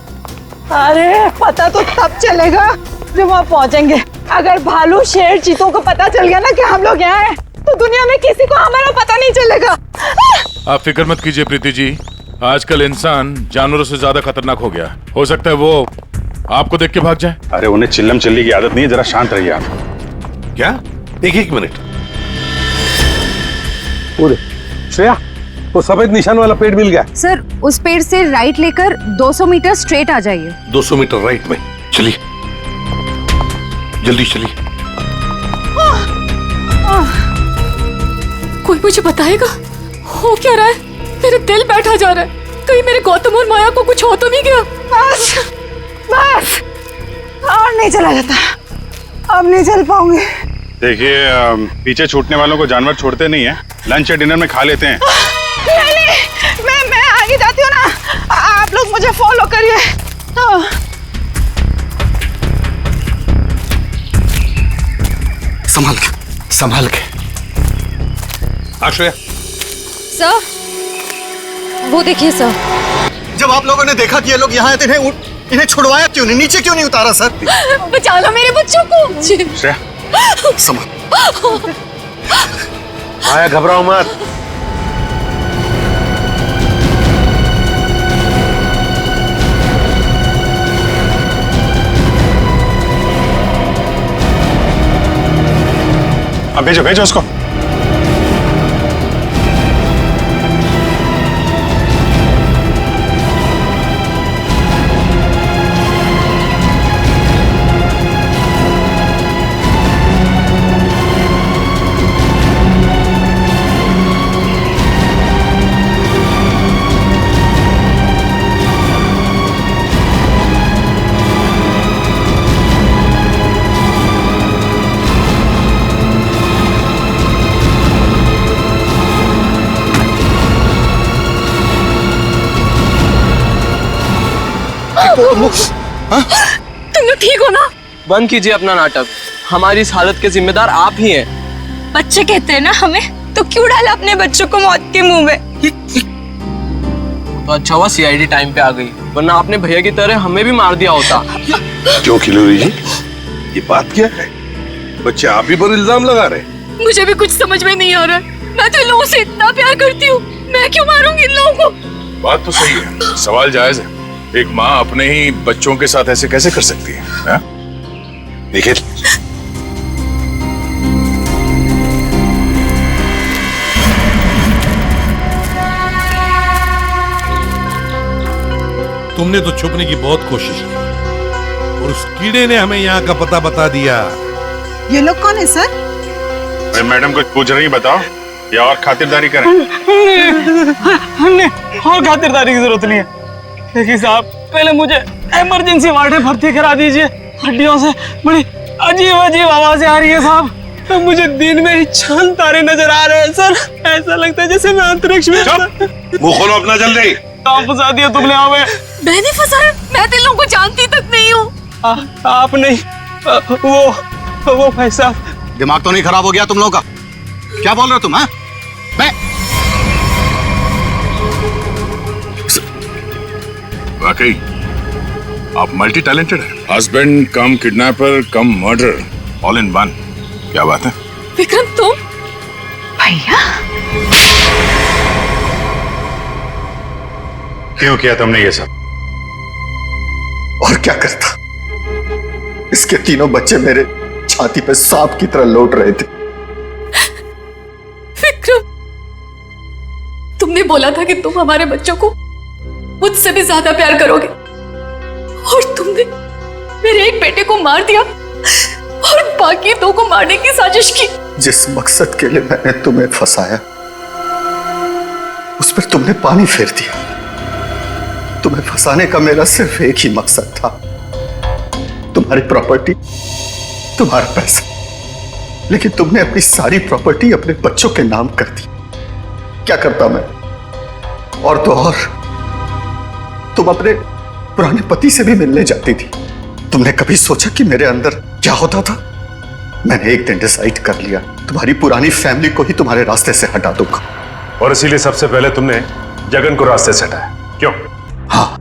अरे पता तो तब चलेगा जब वहाँ पहुँचेंगे। अगर भालू शेर चीतों को पता चल गया ना कि हम लोग यहाँ हैं, तो दुनिया में किसी को हमारा पता नहीं चलेगा। आप फिक्र मत कीजिए प्रीति जी, आजकल इंसान जानवरों से ज्यादा खतरनाक हो गया। हो सकता है वो आपको देख के भाग जाए। अरे उन्हें चिल्लम चिल्ली की आदत नहीं है, जरा शांत रहिए आप। क्या? एक मिनट। श्रेया, वो सफेद निशान वाला पेड़ मिल गया। सर उस पेड़ से राइट लेकर 200 मीटर स्ट्रेट आ जाइए। 200 मीटर राइट में। चलिए जल्दी चलिए। कोई मुझे बताएगा हो क्या रहा है? मेरे दिल बैठा जा रहा है, कहीं मेरे गौतम और माया को कुछ हो तो नहीं गया? बस और नहीं चला जाता, अब नहीं चल पाऊंगी। देखिए पीछे छूटने वालों को जानवर छोड़ते नहीं है, लंच या डिनर में खा लेते हैं। नहीं, मैं आगे जाती हूँ ना, आप लोग मुझे फॉलो करिए। संभाल के। आश्रय। सर वो देखिए सर। जब आप लोगों ने देखा कि ये लोग यहाँ आए थे, इन्हें छुड़वाया क्यों नहीं, नीचे क्यों नहीं उतारा सर? बचा लो मेरे बच्चों को। श्रेया समझ। आया, घबराओ मत। अब भेजो भेजो उसको। तुम लोग ठीक हो ना? बंद कीजिए अपना नाटक। हमारी इस हालत के जिम्मेदार आप ही हैं। बच्चे कहते हैं ना हमें, तो क्यों डाला अपने बच्चों को मौत के मुंह में? तो अच्छा हुआ सीआईडी टाइम पे आ गई, वरना आपने भैया की तरह हमें भी मार दिया होता। क्यों खिलोरी जी, ये बात क्या है? बच्चे आप ही पर इल्जाम लगा रहे? मुझे भी कुछ समझ में नहीं आ रहा। मैं तो इन लोगों से इतना प्यार करती हूँ, मैं क्यों मारूंगी इन लोगों को? बात तो सही है, सवाल जायज है। एक माँ अपने ही बच्चों के साथ ऐसे कैसे कर सकती है? देखिए, तुमने तो छुपने की बहुत कोशिश की और उस कीड़े ने हमें यहाँ का पता बता दिया। ये लोग कौन है सर? अरे मैडम कुछ पूछ रही, बताओ या और खातिरदारी करें? हमने और खातिरदारी की जरूरत नहीं है। देखिए साहब, पहले मुझे इमरजेंसी वार्ड में भर्ती करा दीजिए। हड्डियों से बड़ी अजीब अजीब आवाजें आ रही है साहब। तो मुझे दिन में ही चांद तारे नजर आ रहे हैं सर। ऐसा लगता है जैसे मैं अंतरिक्ष में। मुंह खोलो अपना जल्दी। आप फंसा दिया तुमने हमें। मैंने फंसाया? मैं तो इन लोगों को जानती तक नहीं हूँ। आप नहीं, वो भाई साहब। दिमाग तो नहीं खराब हो गया तुम लोगों का? क्या बोल रहे हो तुम? हैं? मैं वाकई आप मल्टी टैलेंटेड है। Husband come kidnapper come murder, all in one. क्या बात है? विक्रम तुम? भैया क्यों किया तुमने ये सब? और क्या करता? इसके तीनों बच्चे मेरे छाती पे सांप की तरह लौट रहे थे। विक्रम, तुमने बोला था कि तुम हमारे बच्चों को मुझसे भी ज्यादा प्यार करोगे, और तुमने मेरे एक बेटे को मार दिया और बाकी दो को मारने की साजिश की। जिस मकसद के लिए मैंने तुम्हें फंसाया, उस पर तुमने पानी फेर दिया। तुम्हें फंसाने का मेरा सिर्फ एक ही मकसद था, तुम्हारी प्रॉपर्टी, तुम्हारा पैसा। लेकिन तुमने अपनी सारी प्रॉपर्टी अपने बच्चों के नाम कर दी। क्या करता मैं? और तो और तुम अपने पुराने पति से भी मिलने जाती थी। तुमने कभी सोचा कि मेरे अंदर क्या होता था? मैंने एक दिन डिसाइड कर लिया, तुम्हारी पुरानी फैमिली को ही तुम्हारे रास्ते से हटा दूंगा। और इसीलिए सबसे पहले तुमने जगन को रास्ते से हटाया, क्यों? हाँ,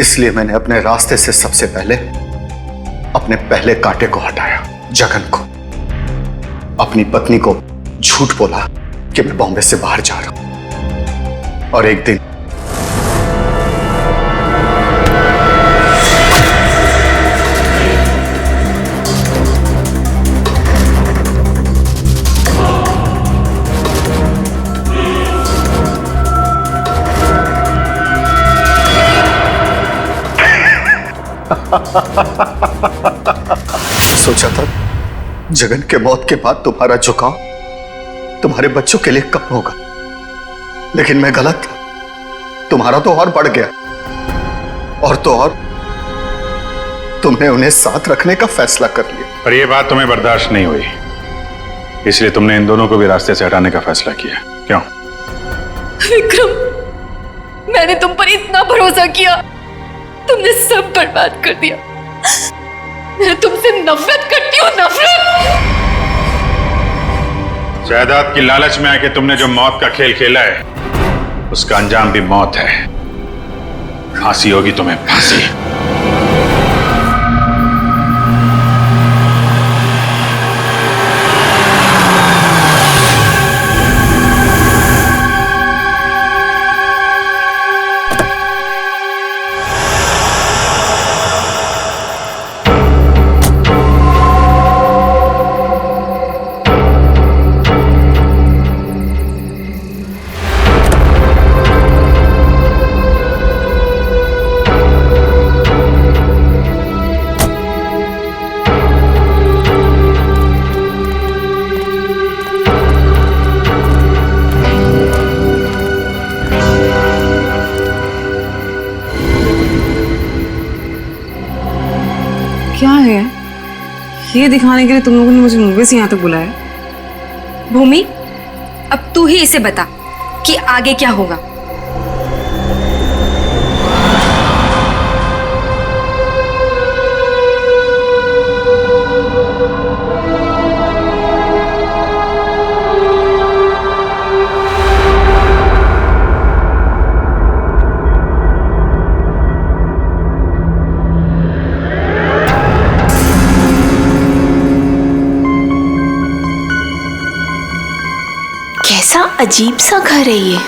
इसलिए मैंने अपने रास्ते से सबसे पहले अपने पहले कांटे को हटाया, जगन को। अपनी पत्नी को झूठ बोला कि मैं बॉम्बे से बाहर जा रहा हूं, और एक दिन सोचा था जगन के मौत के बाद तुम्हारा झुकाव तुम्हारे बच्चों के लिए कम होगा, लेकिन मैं गलत था। तुम्हारा तो और बढ़ गया, और तो और तुमने उन्हें साथ रखने का फैसला कर लिया। पर यह बात तुम्हें बर्दाश्त नहीं हुई, इसलिए तुमने इन दोनों को भी रास्ते से हटाने का फैसला किया, क्यों? विक्रम, मैंने तुम पर इतना भरोसा किया, तुमने सब बर्बाद कर दिया। मैं तुमसे नफरत करती हूँ, नफरत। जायदाद की लालच में आके तुमने जो मौत का खेल खेला है, उसका अंजाम भी मौत है। फांसी होगी तुम्हें, फांसी। क्या है ये दिखाने के लिए तुम लोगों ने मुझे मुंबई से यहाँ तक बुलाया? भूमि, अब तू ही इसे बता कि आगे क्या होगा। कैसा अजीब सा घर है ये।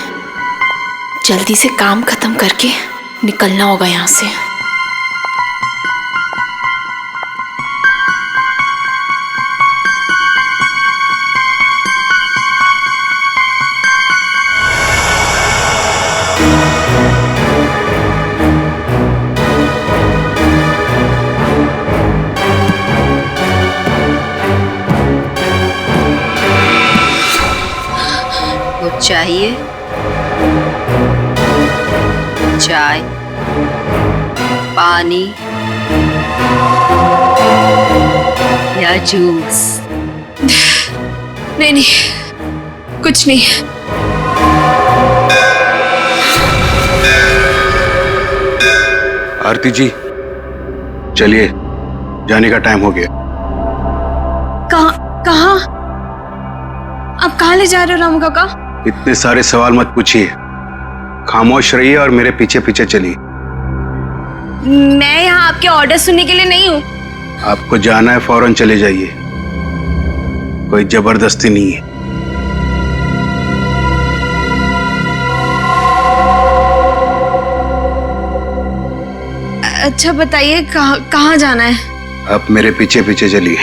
जल्दी से काम खत्म करके निकलना होगा यहाँ से। चाहिए चाय, पानी या जूस? नहीं नहीं, कुछ नहीं। आरती जी, चलिए, जाने का टाइम हो गया। कहाँ? आप कहाँ ले जा रहे हो रामू काका? इतने सारे सवाल मत पूछिए, खामोश रहिए और मेरे पीछे पीछे चलिए। मैं यहाँ आपके ऑर्डर सुनने के लिए नहीं हूँ। आपको जाना है, फौरन चले जाइए, कोई जबरदस्ती नहीं है। अच्छा बताइए, कहाँ जाना है? आप मेरे पीछे पीछे चलिए।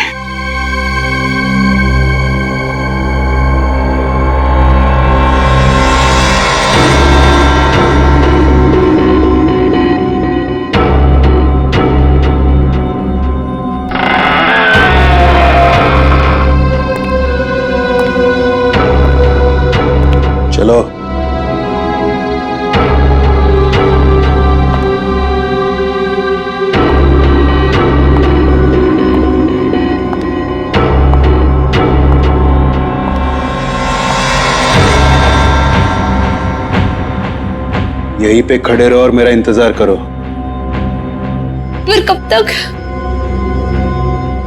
चलो। यहीं पे खड़े रहो और मेरा इंतजार करो। फिर कब तक?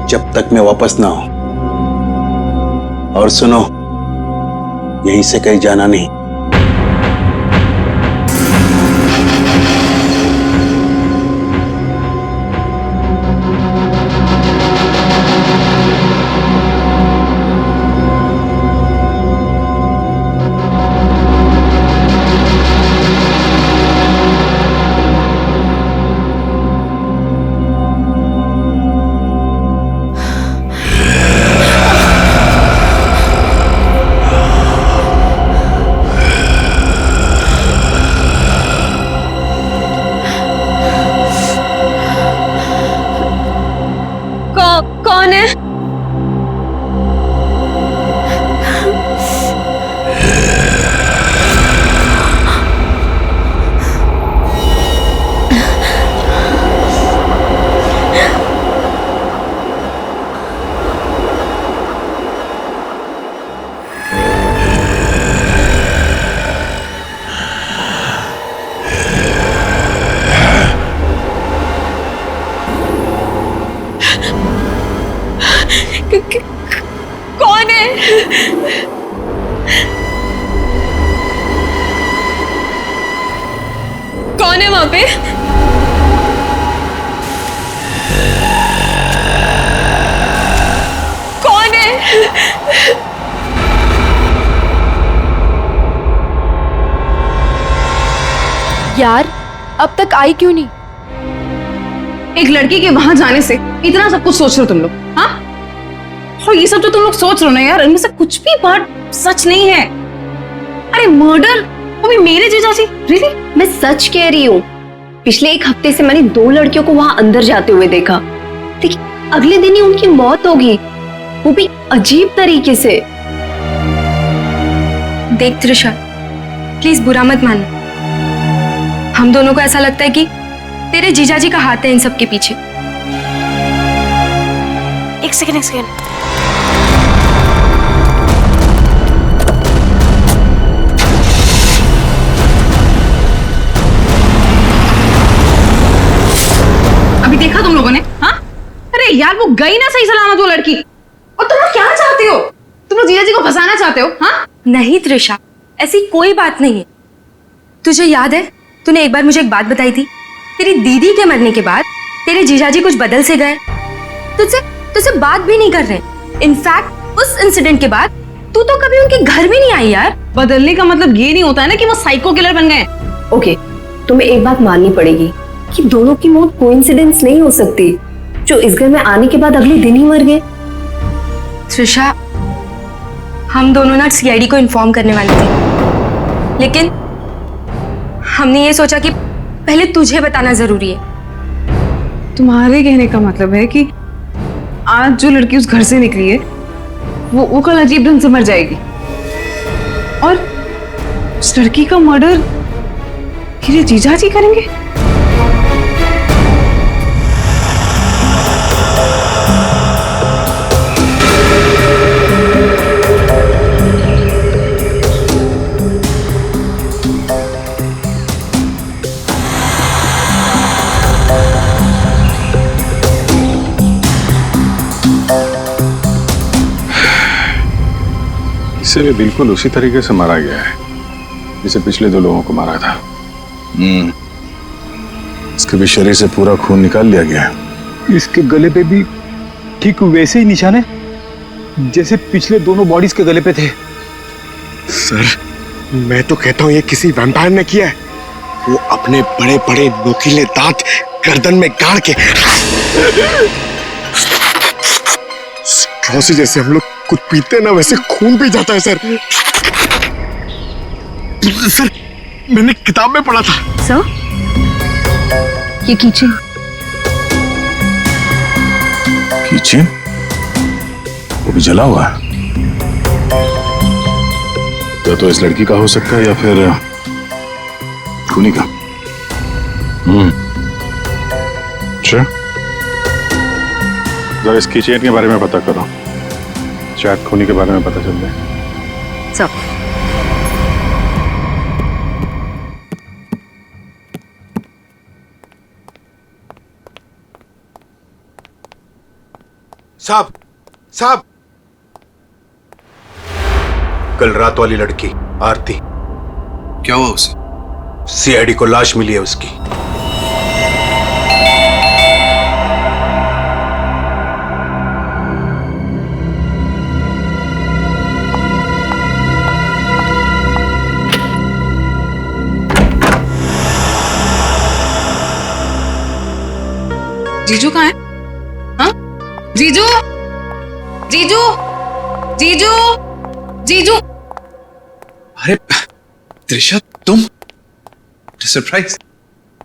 जब तक मैं वापस ना आऊं। और सुनो, यहीं से कहीं जाना नहीं। कौन है वहां पे? कौन है? यार अब तक आई क्यों नहीं? एक लड़की के वहां जाने से इतना सब कुछ सोच रहे हो तुम लोग? हाँ, और ये सब जो तुम लोग सोच रहे हो ना यार, इनमें से कुछ भी बात सच नहीं है। अरे मर्डर, वो भी मेरे जीजाजी? रियली? मैं सच कह रही हूँ। पिछले एक हफ्ते से मैंने 2 लड़कियों को वहां अंदर जाते हुए देखा, लेकिन अगले दिन ही उनकी मौत होगी, वो भी अजीब तरीके से। देख त्रिशा, प्लीज बुरा मत मानना। हम दोनों को ऐसा लगता है कि तेरे जीजाजी का हाथ है इन सब के पीछे। एक सेकेंड। अभी देखा तुम लोगों ने? हाँ, अरे यार वो गई ना सही सलामत वो लड़की। और तुम लोग क्या चाहते हो? तुम लोग जीजाजी को फंसाना चाहते हो? हाँ नहीं त्रिशा, ऐसी कोई बात नहीं है। तुझे याद है तूने एक बार मुझे एक बात बताई थी, तेरी दीदी के मरने के बाद तेरे जीजाजी कुछ बदल से गए, तुझसे बात भी नहीं कर रहे। इनफैक्ट उस इंसिडेंट के बाद तू तो कभी उनके घर भी नहीं आई यार। बदलने का मतलब ये नहीं होता है ना कि वो साइको किलर बन गए। ओके, तुम्हें एक बात माननी पड़ेगी कि दोनों की मौत कोइंसिडेंस नहीं हो सकती, जो इस घर में आने के बाद अगले दिन ही मर गए। त्रिशा, हम दोनों ना सीआईडी को इन्फॉर्म करने वाले थे, लेकिन हमने ये सोचा कि पहले तुझे बताना जरूरी है। तुम्हारे कहने का मतलब है कि आज जो लड़की उस घर से निकली है वो कल अजीब ढंग से मर जाएगी, और उस लड़की का मर्डर मेरे जीजाजी करेंगे? इसे भी बिल्कुल उसी तरीके से मारा गया है जिसे पिछले 2 लोगों को मारा था। इसके भी शरीर से पूरा खून निकाल लिया गया है। इसके गले पे भी ठीक वैसे ही निशान है जैसे पिछले दोनों बॉडीज के गले पे थे। सर, मैं तो कहता हूँ ये किसी वैम्पायर ने किया है। वो अपने बड़े बड़े नोकीले दांत गर्दन में गाड़ के स्ट्रॉ से जैसे हम लोग कुछ पीते ना वैसे खून पी जाता है सर। सर, मैंने किताब में पढ़ा था। सर, ये कीचेन वो भी जला हुआ है। तो इस लड़की का हो सकता है या फिर खूनी का। अच्छा, जरा इस कीचेन के बारे में पता करो, शायद खूनी के बारे में पता चल जाए। सब साहब, कल रात वाली लड़की आरती, क्या हुआ उसे? सीआईडी को लाश मिली है उसकी। जीजू कहाँ है? हाँ? जीजू, जीजू, जीजू, जीजू। अरे त्रिशा, तुम? सरप्राइज,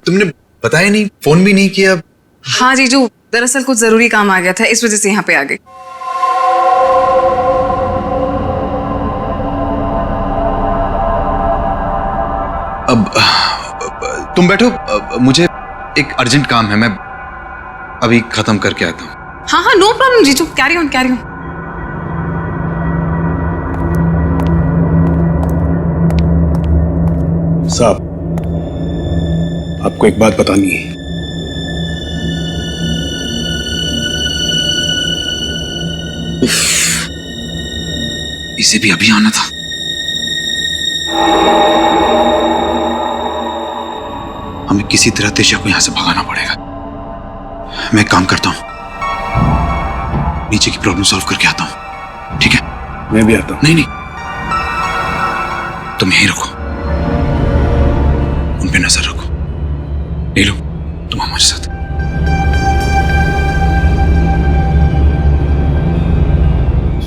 तुमने बताया नहीं, फोन भी नहीं किया। हाँ जीजू, दरअसल कुछ जरूरी काम आ गया था, इस वजह से यहाँ पे आ गई। अब तुम बैठो, मुझे एक अर्जेंट काम है, मैं अभी खत्म करके आता हूँ। हाँ हाँ, नो प्रॉब्लम जीजू, कैरी ऑन कैरी ऑन। साहब, आपको एक बात बतानी है। इसे भी अभी आना था। हमें किसी तरह तेजा को यहां से भगाना पड़ेगा। मैं एक काम करता हूं, नीचे की प्रॉब्लम सॉल्व करके आता हूं, ठीक है? मैं भी आता हूं। नहीं, तुम यहीं रखो, उन पे नजर रखो। नीलू, तुम हमारे साथ।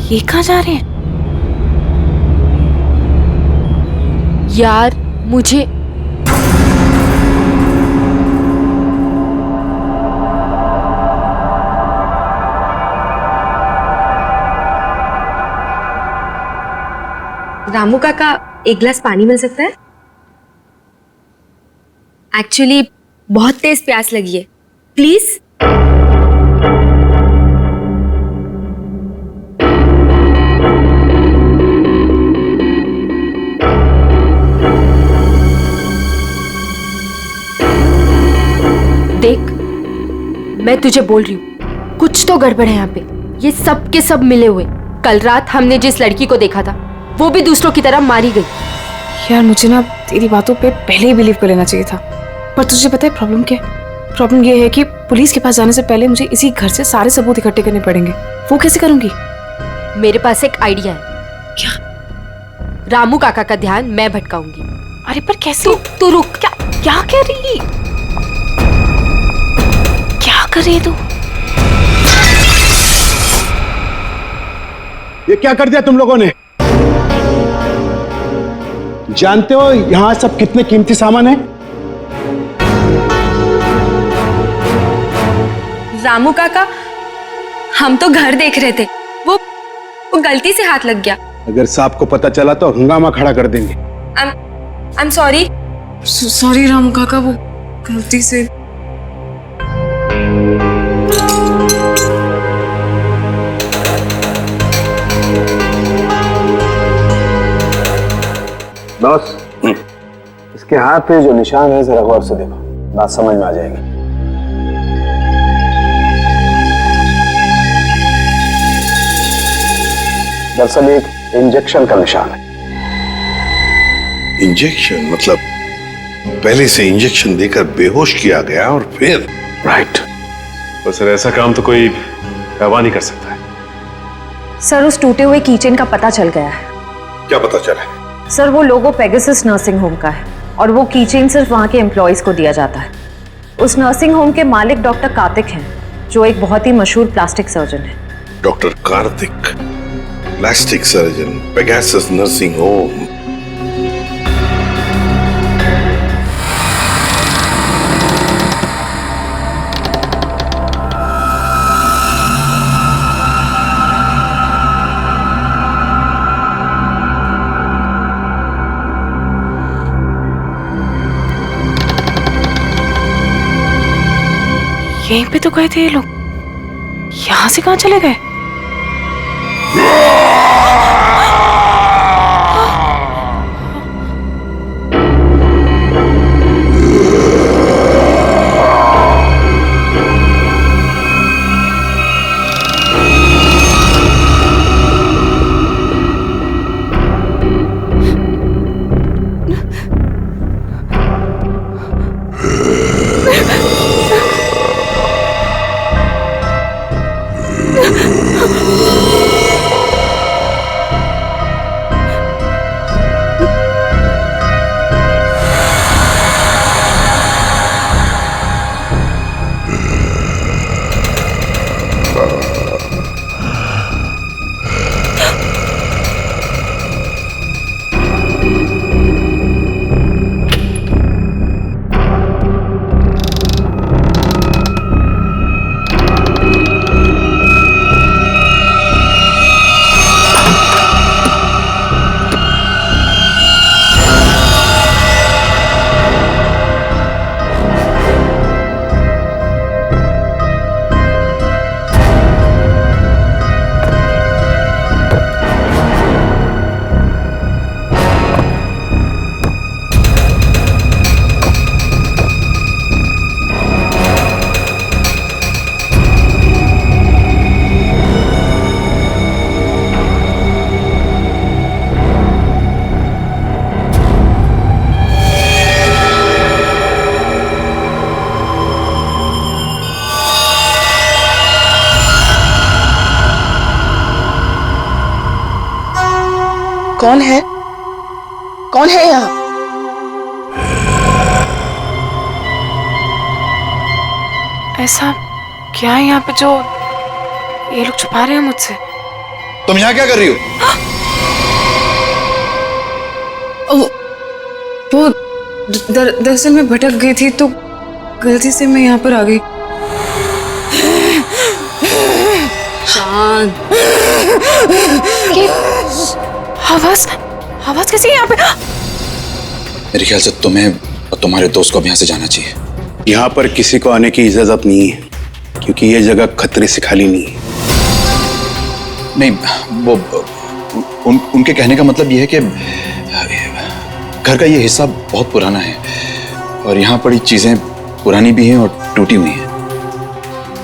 ये कहाँ जा रहे हैं? यार मुझे रामू काका, एक गिलास पानी मिल सकता है? एक्चुअली बहुत तेज प्यास लगी है, प्लीज। देख, मैं तुझे बोल रही हूँ, कुछ तो गड़बड़ है यहाँ पे। ये सब के सब मिले हुए। कल रात हमने जिस लड़की को देखा था, वो भी दूसरों की तरह मारी गई। यार मुझे ना तेरी बातों पे पहले ही बिलीव कर लेना चाहिए था, पर तुझे पता है प्रॉब्लम क्या है? प्रॉब्लम ये है कि पुलिस के पास जाने से पहले मुझे इसी घर से सारे सबूत इकट्ठे करने पड़ेंगे। वो कैसे करूंगी? मेरे पास एक आइडिया है। क्या? रामू काका का ध्यान मैं भटकाऊंगी। अरे पर कैसे? तू रुक। क्या कह रही? क्या कर रही है तू? ये क्या कर दिया तुम लोगों ने? जानते हो यहां सब कितने कीमती सामान है? रामू काका, हम तो घर देख रहे थे, वो गलती से हाथ लग गया। अगर सांप को पता चला तो हंगामा खड़ा कर देंगे। I am sorry. Sorry Ramu काका, वो गलती से। बॉस, इसके हाथ पे जो निशान है जरा गौर से देखो, बात समझ में आ जाएगी। दरअसल एक इंजेक्शन का निशान है। इंजेक्शन मतलब पहले से इंजेक्शन देकर बेहोश किया गया और फिर? राइट। तो सर ऐसा काम तो कोई गवाह नहीं कर सकता है। सर, उस टूटे हुए कीचेन का पता चल गया है। क्या पता चला? सर, वो लोगो पेगासस नर्सिंग होम का है और वो कीचेन सिर्फ वहाँ के एम्प्लॉयज को दिया जाता है। उस नर्सिंग होम के मालिक डॉक्टर कार्तिक हैं, जो एक बहुत ही मशहूर प्लास्टिक सर्जन है। Doctor Kartik, plastic surgeon, Pegasus nursing home. यहीं पे तो गए थे ये लोग, यहाँ से कहाँ चले गए? कौन है? कौन है यहाँ? ऐसा क्या है यहाँ पे जो ये लोग छुपा रहे हैं मुझसे? तुम यहाँ क्या कर रही हो? वो दरअसल मैं भटक गई थी तो गलती से मैं यहाँ पर आ गई। शांत। आवाज आवाज कैसी है यहाँ पे? मेरे ख्याल से तुम्हें और तुम्हारे दोस्त को अब यहाँ से जाना चाहिए। यहाँ पर किसी को आने की इजाजत नहीं है क्योंकि ये जगह खतरे से खाली नहीं है। नहीं, वो उनके कहने का मतलब ये है कि घर का ये हिस्सा बहुत पुराना है और यहाँ पड़ी चीजें पुरानी भी हैं और टूटी हुई हैं।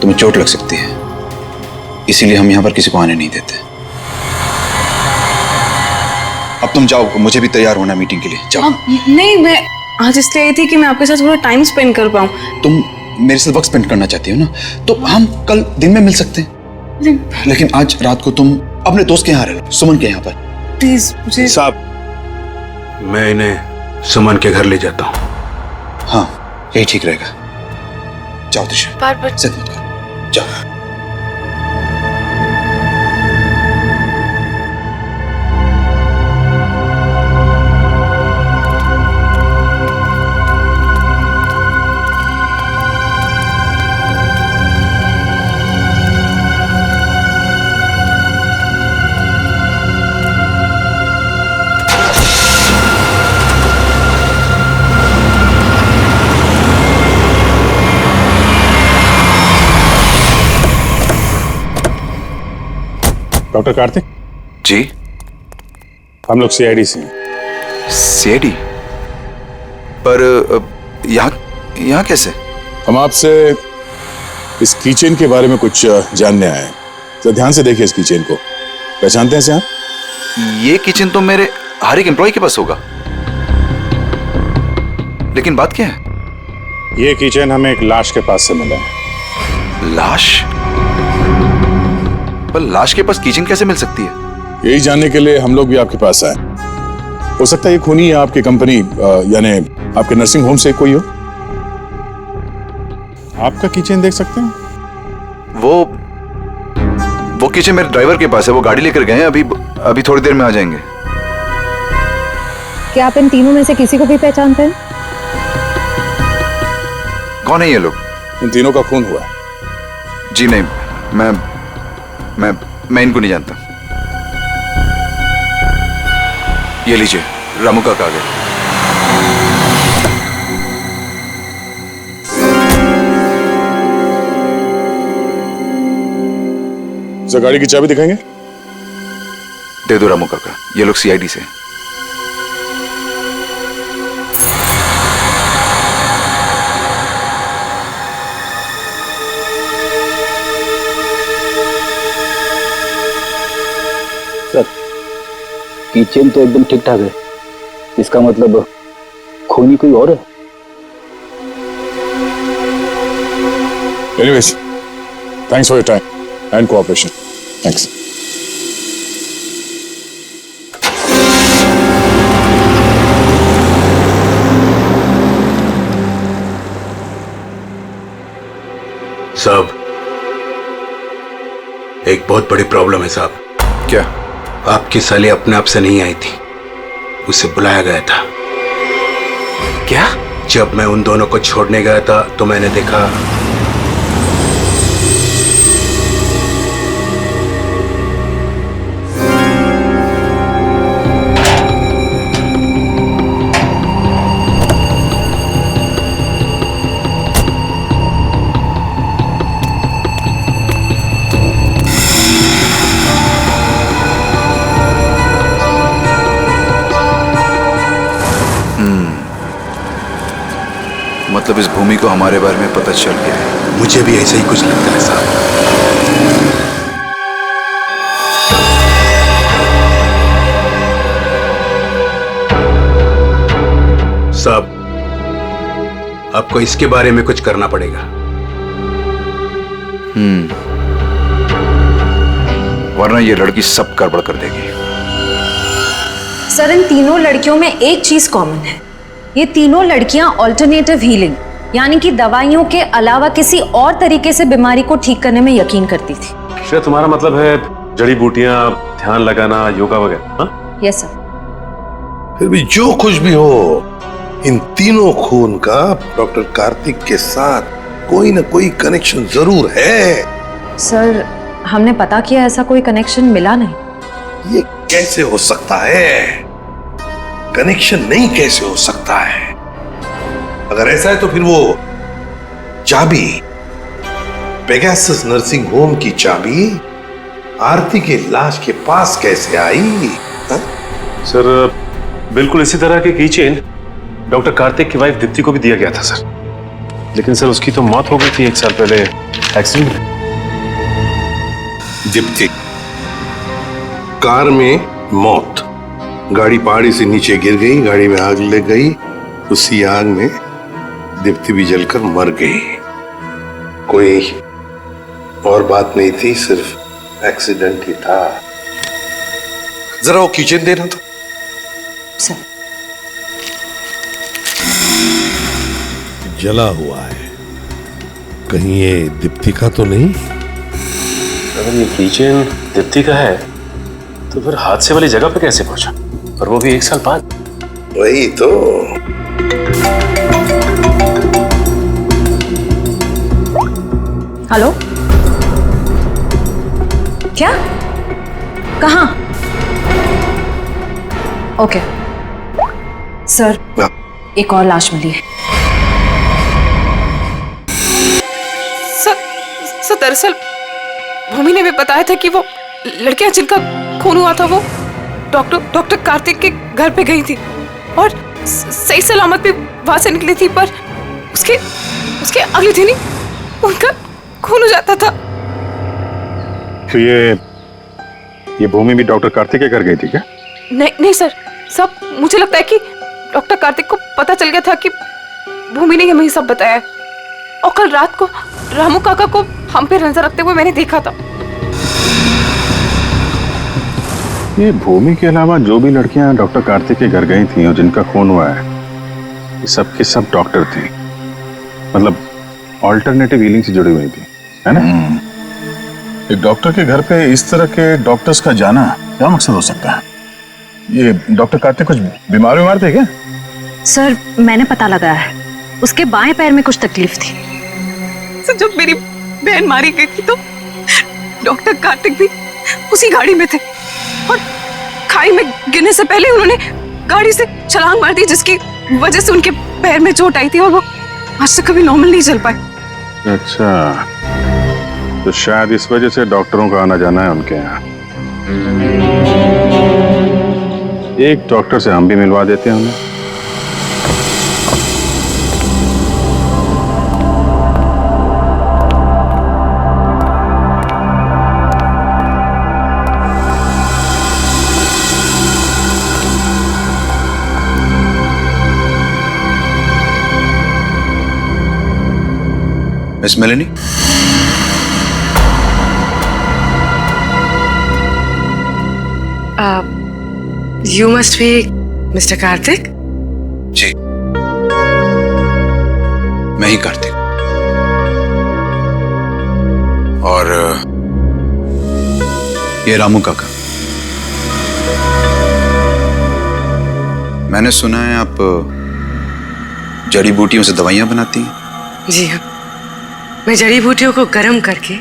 तुम्हें चोट लग सकती है, इसीलिए हम यहाँ पर किसी को आने नहीं देते। अब तुम जाओ, मुझे भी तैयार होना मीटिंग के लिए। जाओ। नहीं, मैं आज इसलिए आई थी कि मैं आपके साथ थोड़ा टाइम स्पेंड कर पाऊँ। तुम मेरे साथ वक्त स्पेंड करना चाहती हो ना, तो हम कल दिन में मिल सकते हैं। लेकिन आज रात को तुम अपने दोस्त के यहाँ रह लो, सुमन के यहाँ पर। प्लीज मुझे। साहब, मैं इन्हें सुमन के घर ले जाता हूँ। हाँ, यही ठीक रहेगा। जाओ दिशा, बार-बार जिद मत करो, जाओ। डॉक्टर कार्तिक जी, हम लोग सीआईडी से हैं। सीआईडी? पर यहाँ कैसे? हम आपसे इस कीचेन के बारे में कुछ जानने आए हैं। तो ध्यान से देखिए इस कीचेन को। पहचानते हैं इसे आप? ये किचन तो मेरे हर एक एम्प्लॉय के पास होगा, लेकिन बात क्या है? ये कीचेन हमें एक लाश के पास से मिला है। लाश? पर लाश के पास किचन कैसे मिल सकती है? यही जानने के लिए हम लोग भी आपके पास आए। हो सकता है ये खूनी आपकी कंपनी यानी आपके नर्सिंग होम से कोई हो। आपका किचन देख सकते हैं? वो किचन मेरे ड्राइवर के पास है, वो गाड़ी लेकर गए हैं, अभी थोड़ी देर में आ जाएंगे। क्या आप इन तीनों में से किसी को भी पहचानते हैं? कौन है ये लोग? इन तीनों का खून हुआ है। जी नहीं, मैं इनको नहीं जानता। ये लीजिए, रामू का कागज। सर, गाड़ी की चाबी दिखाएंगे? दे दो रामू काका, ये लोग सीआईडी से। सर, किचन तो एकदम ठीक ठाक है, इसका मतलब खूनी कोई और है। Anyways, thanks for your time and cooperation. Thanks. साहब, एक बहुत बड़ी प्रॉब्लम है साहब। क्या? आपकी साली अपने आप से नहीं आई थी, उसे बुलाया गया था। क्या? जब मैं उन दोनों को छोड़ने गया था तो मैंने देखा मतलब इस भूमि को हमारे बारे में पता चल गया है। मुझे भी ऐसा ही कुछ लगता है साहब। साहब, आपको इसके बारे में कुछ करना पड़ेगा। वरना ये लड़की सब गड़बड़ कर देगी। सर इन तीनों लड़कियों में एक चीज कॉमन है, ये तीनों लड़कियां ऑल्टरनेटिव हीलिंग यानी कि दवाइयों के अलावा किसी और तरीके से बीमारी को ठीक करने में यकीन करती थी। शायद तुम्हारा मतलब है जड़ी बूटियां, ध्यान लगाना, योगा वगैरह? हाँ? Yes sir. फिर भी जो कुछ भी हो, इन तीनों खून का डॉक्टर कार्तिक के साथ कोई ना कोई कनेक्शन जरूर है। सर हमने पता किया, ऐसा कोई कनेक्शन मिला नहीं। ये कैसे हो सकता है? कनेक्शन नहीं कैसे हो सकता है? अगर ऐसा है तो फिर वो चाबी, पेगासस नर्सिंग होम की चाबी आरती के लाश के पास कैसे आई? सर बिल्कुल इसी तरह के कीचेन डॉक्टर कार्तिक की वाइफ दीप्ति को भी दिया गया था सर, लेकिन सर उसकी तो मौत हो गई थी 1 साल पहले एक्सीडेंट में। दीप्ति कार में मौत, गाड़ी पहाड़ी से नीचे गिर गई, गाड़ी में आग लग गई, उसी आग में दीप्ति भी जलकर मर गई। कोई और बात नहीं थी, सिर्फ एक्सीडेंट ही था। जरा वो किचन देना तो। सर जला हुआ है, कहीं ये दीप्ति का तो नहीं? अगर ये किचन दीप्ति का है तो फिर हादसे वाली जगह पे कैसे पहुंचा, और वो भी 1 साल बाद? वही तो। हेलो, क्या? कहाँ? ओके सर, एक और लाश मिली है। सर दरअसल भूमि ने भी बताया था कि वो लड़कियां जिनका खून हुआ था वो डॉक्टर कार्तिक के घर पे गई थी और सही सलामत भी वहां से निकली थी, पर उसके अगले दिन ही उनका खून हो जाता था। तो ये भूमि भी डॉक्टर कार्तिक के घर गई थी क्या? नहीं सर, सब मुझे लगता है कि डॉक्टर कार्तिक को पता चल गया था कि भूमि ने हमें सब बताया, और कल रात को रामू काका को हम पे नजर रखते हुए मैंने देखा था। ये भूमि के अलावा जो भी लड़कियां डॉक्टर कार्तिक के घर गई थी और जिनका खून हुआ है, ये सब के सब डॉक्टर थे, मतलब ऑल्टरनेटिव हीलिंग से जुड़ी हुई थी, है ना? एक डॉक्टर के घर पे इस तरह के डॉक्टर्स का जाना क्या मकसद हो सकता है? ये डॉक्टर कार्तिक कुछ बीमार थे क्या? सर मैंने पता लगाया है, उसके बाएं पैर में कुछ तकलीफ थी। सर जब मेरी बहन मारी गई थी तो डॉक्टर कार्तिक भी उसी गाड़ी में थे, और खाई में गिरने से पहले उन्होंने गाड़ी से छलांग मार दी, जिसकी वजह से उनके पैर में चोट आई थी और वो आज तक कभी नॉर्मल नहीं चल पाए। अच्छा, तो शायद इस वजह से डॉक्टरों का आना जाना है उनके यहाँ। एक डॉक्टर से हम भी मिलवा देते हैं उन्हें। Miss Melanie, you must be mister Kartik? जी, मैं ही कार्तिक। और ये रामू काका। मैंने सुना है आप जड़ी बूटियों से दवाइयां बनाती हैं। जी हाँ, मैं जड़ी बूटियों को गर्म करके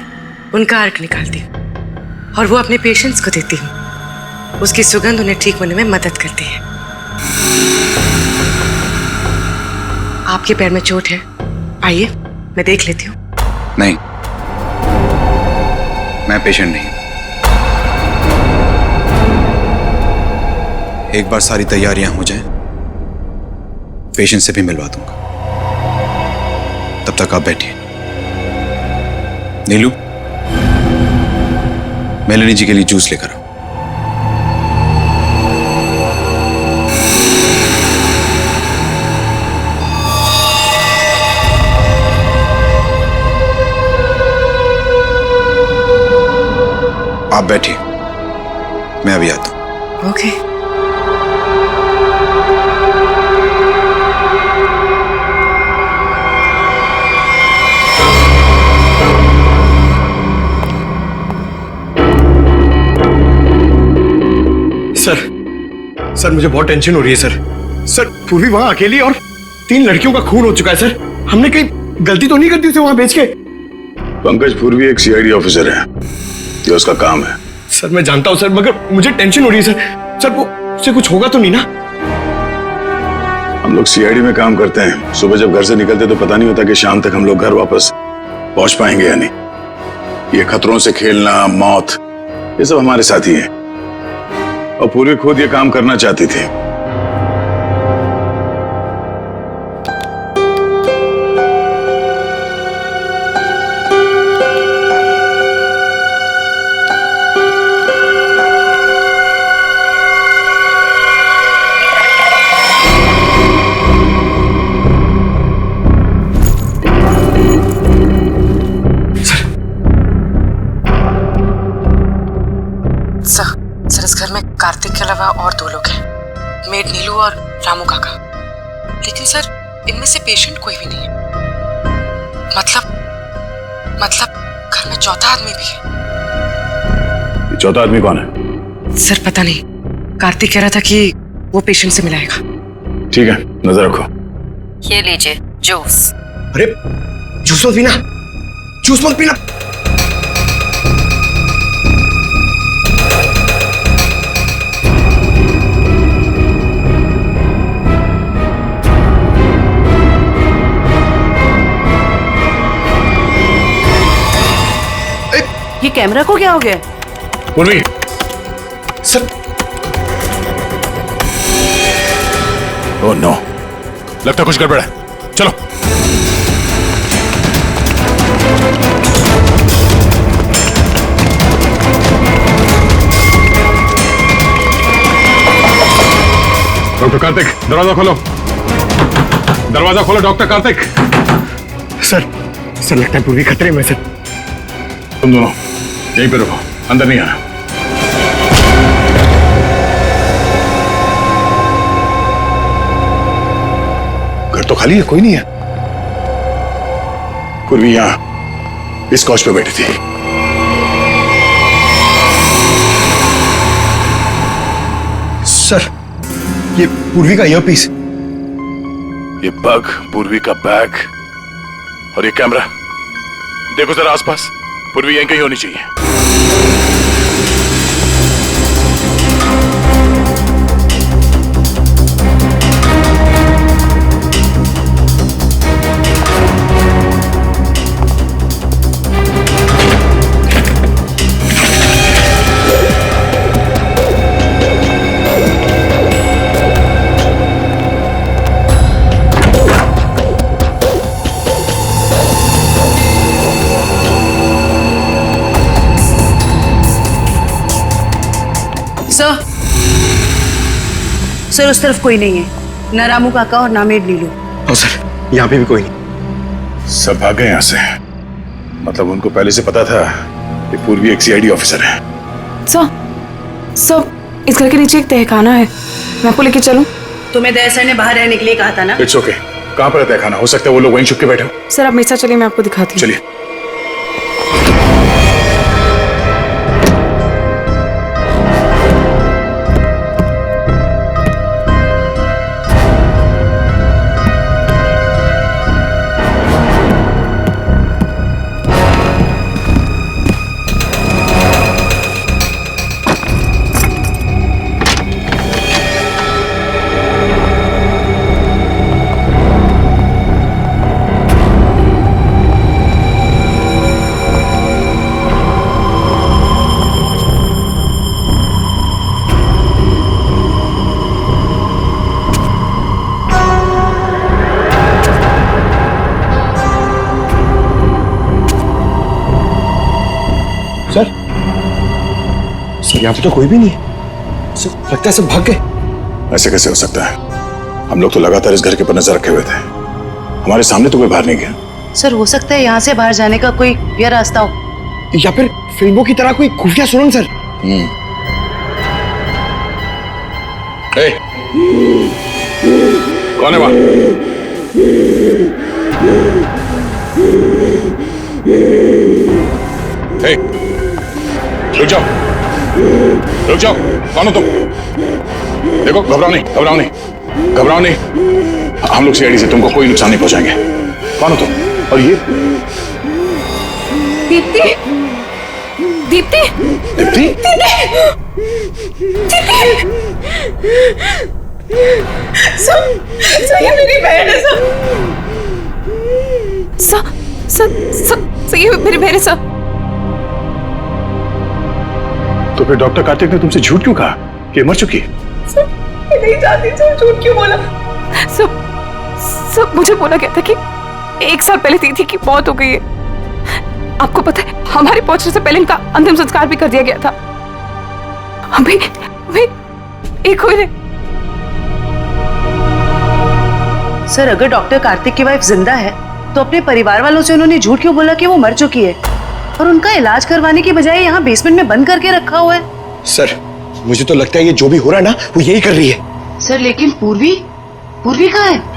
उनका अर्क निकालती हूँ और वो अपने पेशेंट्स को देती हूँ। उसकी सुगंध उन्हें ठीक होने में मदद करती है। आपके पैर में चोट है, आइए मैं देख लेती हूँ। नहीं, मैं पेशेंट नहीं। एक बार सारी तैयारियां हो जाएं, पेशेंट से भी मिलवा दूंगा। तब तक आप बैठिए। नीलू, मेलेनी जी के लिए जूस लेकर आओ। आप बैठिए, मैं अभी आता हूं। ओके। सर मुझे बहुत टेंशन हो रही है सर पूर्वी वहां अकेली और 3 लड़कियों का खून हो चुका है सर। हमने कहीं गलती तो नहीं कर दी उसे वहां बेच के? पंकज पूर्वी एक सीआईडी ऑफिसर है, ये उसका काम है। सर मैं जानता हूं सर, मगर मुझे टेंशन हो रही है सर वो उसे कुछ होगा तो नहीं ना? हम लोग सीआईडी में काम करते हैं, सुबह जब घर से निकलते तो पता नहीं होता कि शाम तक हम लोग घर वापस पहुंच पाएंगे या नहीं। ये खतरों से खेलना, मौत, ये सब हमारे साथी हैं और पूर्वी खुद ये काम करना चाहती थी। सर इस घर में कार्तिक के अलावा और 2 लोग हैं, मेड नीलू और रामू काका। लेकिन सर इनमें से पेशेंट कोई भी नहीं है। मतलब घर में चौथा आदमी भी है। ये चौथा आदमी कौन है? सर पता नहीं, कार्तिक कह रहा था कि वो पेशेंट से मिलाएगा। ठीक है, नजर रखो। ये लीजिए जूस। अरे जूस मत पीना, जूस मत पीना। ये कैमरा को क्या हो गया? पूर्वी सर। ओह नो, लगता कुछ गड़बड़ है। चलो डॉक्टर कार्तिक, दरवाजा खोलो, दरवाजा खोलो डॉक्टर कार्तिक। सर लगता है पूर्वी खतरे में। सर तुम दोनों यहीं पे रुको, अंदर नहीं आना। घर तो खाली है, कोई नहीं है। पूर्वी यहां इस कॉच पे बैठी थी। सर ये पूर्वी का ईयरपीस, ये पग, पूर्वी का बैग और ये कैमरा। देखो जरा आसपास, पूर्वी यहीं कहीं होनी चाहिए। सर उस तरफ कोई नहीं है, ना रामू काका और ना मेड नीलू। और सर यहाँ पे भी कोई नहीं। सब भाग गए यहां से। मतलब उनको पहले से पता था कि पूर्वी एक सीआईडी ऑफिसर है। सर इस घर के नीचे एक तहखाना है, मैं आपको लेके चलूं? तुम्हें दया सर ने बाहर रहने के लिए कहा था ना? It's okay. कहां पर है तहखाना? हो सकता है वो लोग वहीं छुप के बैठे हो। सर आप मेरे साथ चलिए, मैं आपको दिखाती हूँ। चलिए। सर यहाँ पे तो कोई भी नहीं है। सर लगता है सब भाग गए। ऐसे कैसे हो सकता है? हम लोग तो लगातार इस घर के ऊपर नजर रखे हुए थे, हमारे सामने तो कोई बाहर नहीं गया। सर हो सकता है यहाँ से बाहर जाने का कोई यह रास्ता हो, या फिर फिल्मों की तरह कोई खुफिया सुरंग। सर कौन है वहां? रुक जाओ, रुक जाओ। कौन हो तुम? देखो, घबराओ नहीं, घबराओ नहीं, घबराओ नहीं। हम लोग सीआईडी से तुमको कोई नुकसान नहीं पहुंचाएंगे। कौन हो तुम? और ये दीप्ति, दीप्ति, दीप्ति, सब ये मेरी बहन है। सब ये मेरी बहन है। सब तो फिर डॉक्टर कार्तिक ने तुमसे झूठ क्यों कहा कि मर चुकी है? मैं नहीं जानती झूठ क्यों बोला। सब मुझे बोला गया था कि 1 साल पहले दीदी की मौत हो गई है। आपको पता है, हमारे पहुंचने से पहले इनका अंतिम संस्कार भी कर दिया गया था। अभी एक हुए। सर, अगर डॉक्टर कार्तिक की वाइफ जिंदा है तो अपने परिवार वालों से उन्होंने झूठ क्यों बोला कि वो मर चुकी है और उनका इलाज करवाने की बजाय यहाँ बेसमेंट में बंद करके रखा हुआ है? सर, मुझे तो लगता है ये जो भी हो रहा है ना, वो यही कर रही है। सर, लेकिन पूर्वी कहाँ है?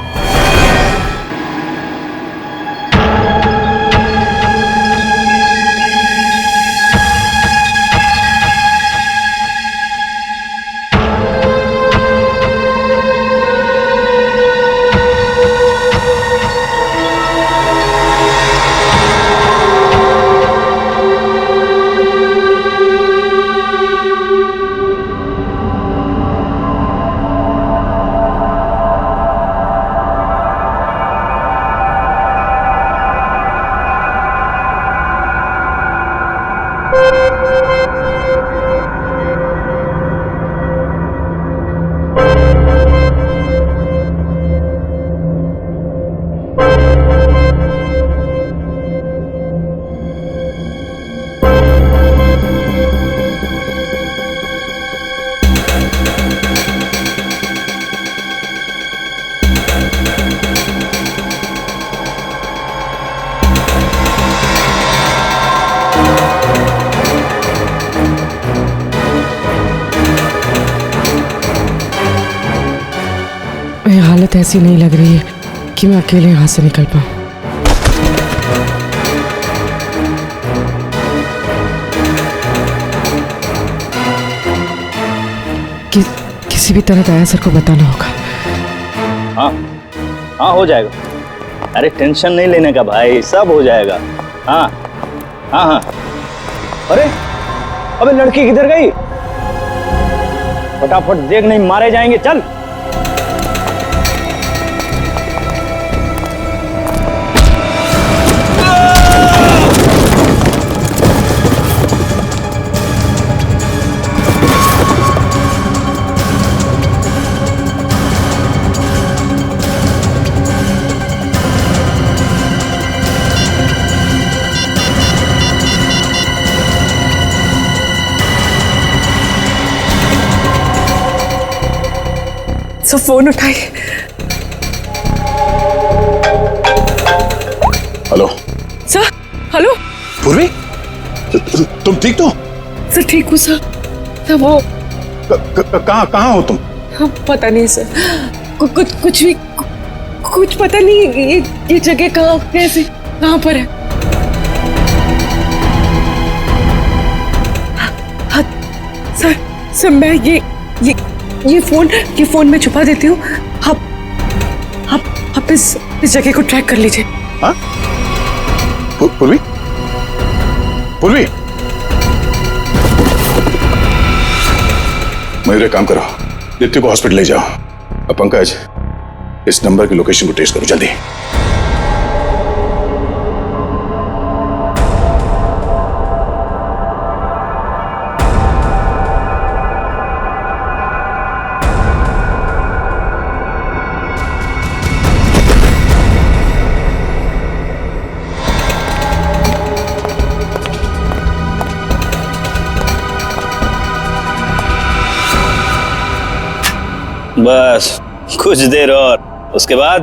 हालत ऐसी नहीं लग रही है कि मैं अकेले यहाँ से निकल पाऊँ। किसी भी तरह दया सर को बताना होगा। हाँ हाँ, हो जाएगा। अरे टेंशन नहीं लेने का भाई, सब हो जाएगा। हाँ हाँ हाँ। अरे अबे लड़की किधर गई? फटाफट देख, नहीं मारे जाएंगे। चल। सब फोन उठाई। Hello sir. हेलो पूर्वी, तुम ठीक तो? सर ठीक हूँ सर। वो कहाँ हो तुम? पता नहीं सर, कुछ भी कुछ पता नहीं। ये जगह कहाँ, कैसे, कहाँ पर है? हाँ सर मैं ये फोन में छुपा देती हूँ। आप इस जगह को ट्रैक कर लीजिए। हाँ? पूर्वी, मेरे काम करो, दीप्ति को हॉस्पिटल ले जाओ। अब पंकज, इस नंबर की लोकेशन को ट्रेस करो जल्दी। बस कुछ देर और, उसके बाद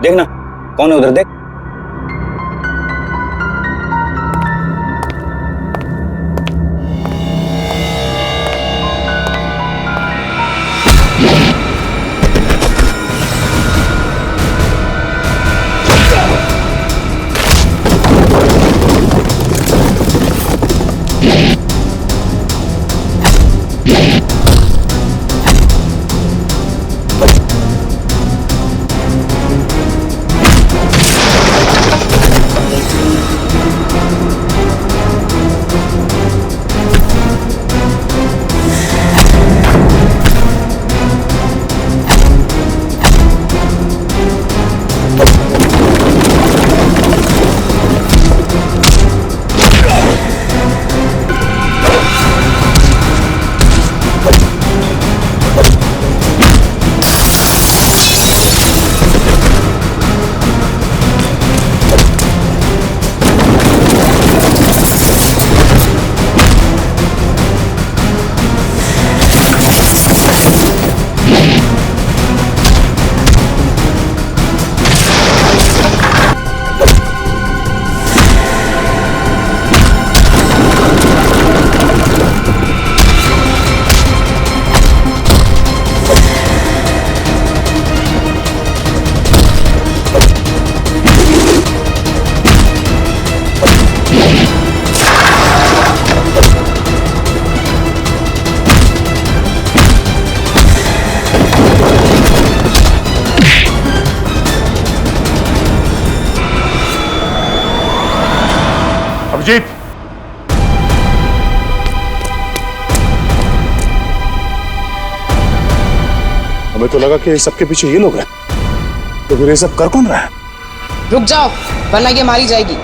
देखना कौन है उधर, देख। अभिजीत, हमें तो लगा कि सबके पीछे ये लोग हैं, तो फिर ये सब कर कौन रहा है? रुक जाओ वरना ये मारी जाएगी।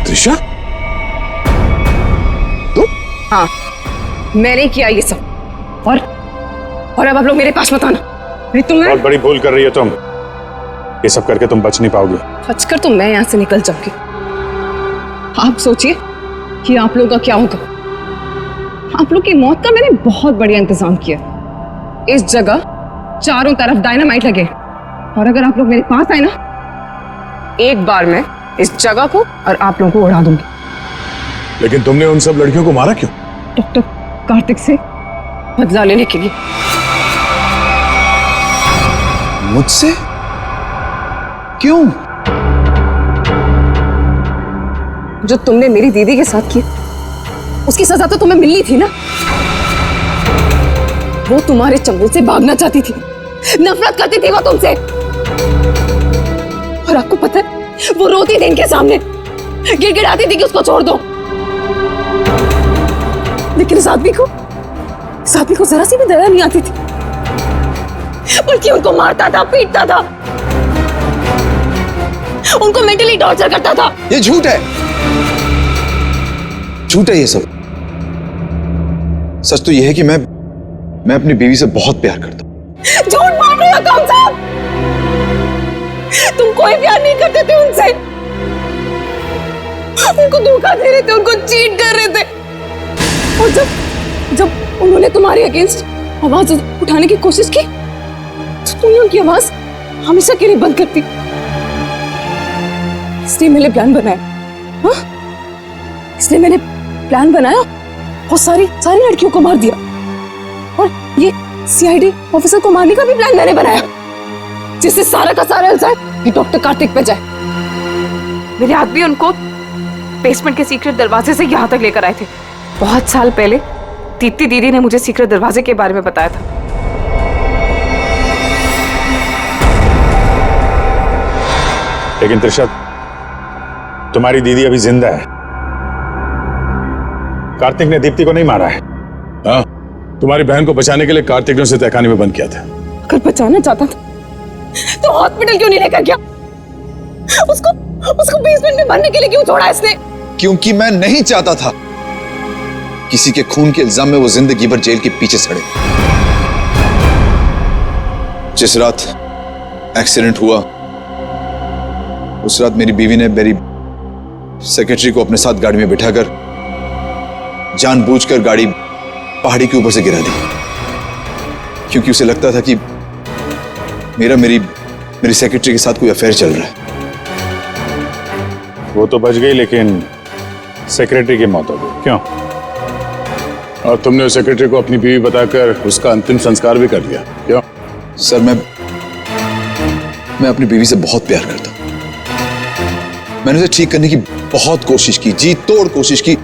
त्रिशा, हाँ, मैंने किया ये सब। और अब आप लोग मेरे पास मत आना, नहीं तो मैं बहुत बड़ी भूल कर रही है तुम। ये सब करके तुम बच नहीं पाओगी। बचकर तो मैं यहाँ से निकल जाऊंगी। आप सोचिए कि आप लोगों का क्या होगा। आप लोग की मौत का मैंने बहुत बढ़िया इंतजाम किया। इस जगह चारों तरफ डायनामाइट लगे, और अगर आप लोग मेरे पास आए ना, एक बार मैं इस जगह को और आप लोगों को उड़ा दूंगी। लेकिन तुमने उन सब लड़कियों को मारा क्यों? डॉक्टर कार्तिक से बदला लेने के लिए। मुझसे? क्यों? जो तुमने मेरी दीदी के साथ किया, उसकी सजा तो तुम्हें मिलनी थी ना। वो तुम्हारे चंगुल से भागना चाहती थी, नफरत करती थी वो तुमसे। और आपको पता है, वो रोती थी इनके सामने, गिड़गिड़ाती थी कि उसको छोड़ दो। लेकिन इस आदमी को जरा सी भी दया नहीं आती थी, बल्कि उनको मारता था, पीटता था, उनको मेंटली टॉर्चर करता था। ये झूठ है, झूठ है ये सब। सच तो ये है कि मैं अपनी बीवी से बहुत प्यार करता हूं। झूठ बोल रहे हो तुम सब। तुम कोई प्यार नहीं करते थे उनसे, उनको धोखा दे रहे थे, उनको चीट कर रहे थे। और जब उन्होंने तुम्हारे अगेंस्ट आवाज उठाने की कोशिश की, तो तुमने उनकी आवाज हमेशा के लिए बंद कर दी। इसलिए मैंने प्लान बनाया, हाँ? इसलिए मैंने प्लान बनाया और सारी लड़कियों को मार दिया। और ये सीआईडी ऑफिसर को मारने का भी प्लान मैंने बनाया, जिससे सारा का सारा इल्जाम ये डॉक्टर कार्तिक पे जाए। मेरे आदमी उनको बेसमेंट के सीक्रेट दरवाजे से यहाँ तक लेकर आए थे। बहुत साल पहले दीप्ति दीदी ने मुझे सीक्रेट दरवाजे के बारे में बताया था। लेकिन त्रिशा, तुम्हारी दीदी अभी जिंदा है। कार्तिक ने दीप्ति को नहीं मारा है। हाँ, तुम्हारी बहन को बचाने के लिए कार्तिक ने उसे तहखाने में बंद किया था। अगर बचाना चाहता था तो हॉस्पिटल क्यों नहीं लेकर गया? उसको बेसमेंट में भरने के लिए क्यों छोड़ा इसने? क्योंकि मैं नहीं चाहता था किसी के खून के इल्जाम में वो जिंदगी भर जेल के पीछे सड़े। जिस रात एक्सीडेंट हुआ, उस रात मेरी बीवी ने मेरी सेक्रेटरी को अपने साथ गाड़ी में बिठाकर जानबूझकर गाड़ी पहाड़ी के ऊपर से गिरा दी, क्योंकि उसे लगता था कि मेरी सेक्रेटरी के साथ कोई अफेयर चल रहा है। वो तो बच गई, लेकिन सेक्रेटरी की मौत हो गई। क्यों? और तुमने उस सेक्रेटरी को अपनी बीवी बताकर उसका अंतिम संस्कार भी कर दिया। क्यों? सर, मैं अपनी बीवी से बहुत प्यार करता हूं। मैंने उसे ठीक करने की बहुत कोशिश की, जी तोड़ कोशिश की,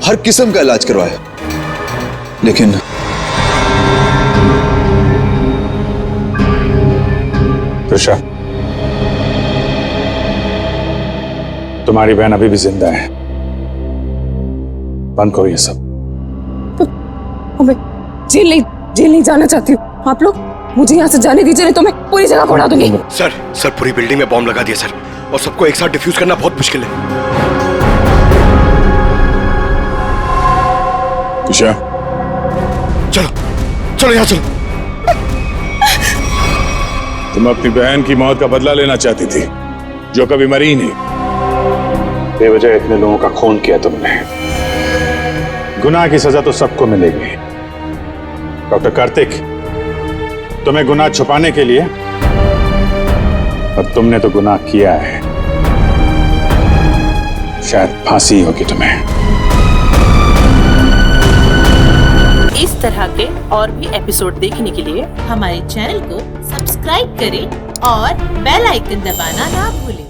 हर किस्म का इलाज करवाया, लेकिन त्रिशा, तुम्हारी बहन अभी भी जिंदा है। बंद करो ये सब। मैं जेल नहीं जाना चाहती हूँ। आप लोग मुझे यहाँ से जाने दीजिए, नहीं तो मैं पूरी जगह को उड़ा दूंगी। सर पूरी बिल्डिंग में बॉम्ब लगा दिया सर, और सबको एक साथ डिफ्यूज करना बहुत मुश्किल है। त्रिशा, चलो यहाँ चलो। तुम अपनी बहन की मौत का बदला लेना चाहती थी, जो कभी मरी ही नहीं। बेवजह इतने लोगों का खून किया तुमने। गुनाह की सजा तो सबको मिलेगी। डॉक्टर कार्तिक, तुम्हें गुनाह छुपाने के लिए, और तुमने तो गुनाह किया है। शायद फांसी होगी तुम्हें। इस तरह के और भी एपिसोड देखने के लिए हमारे चैनल को सब्सक्राइब करें और बेल आइकन दबाना ना भूलें।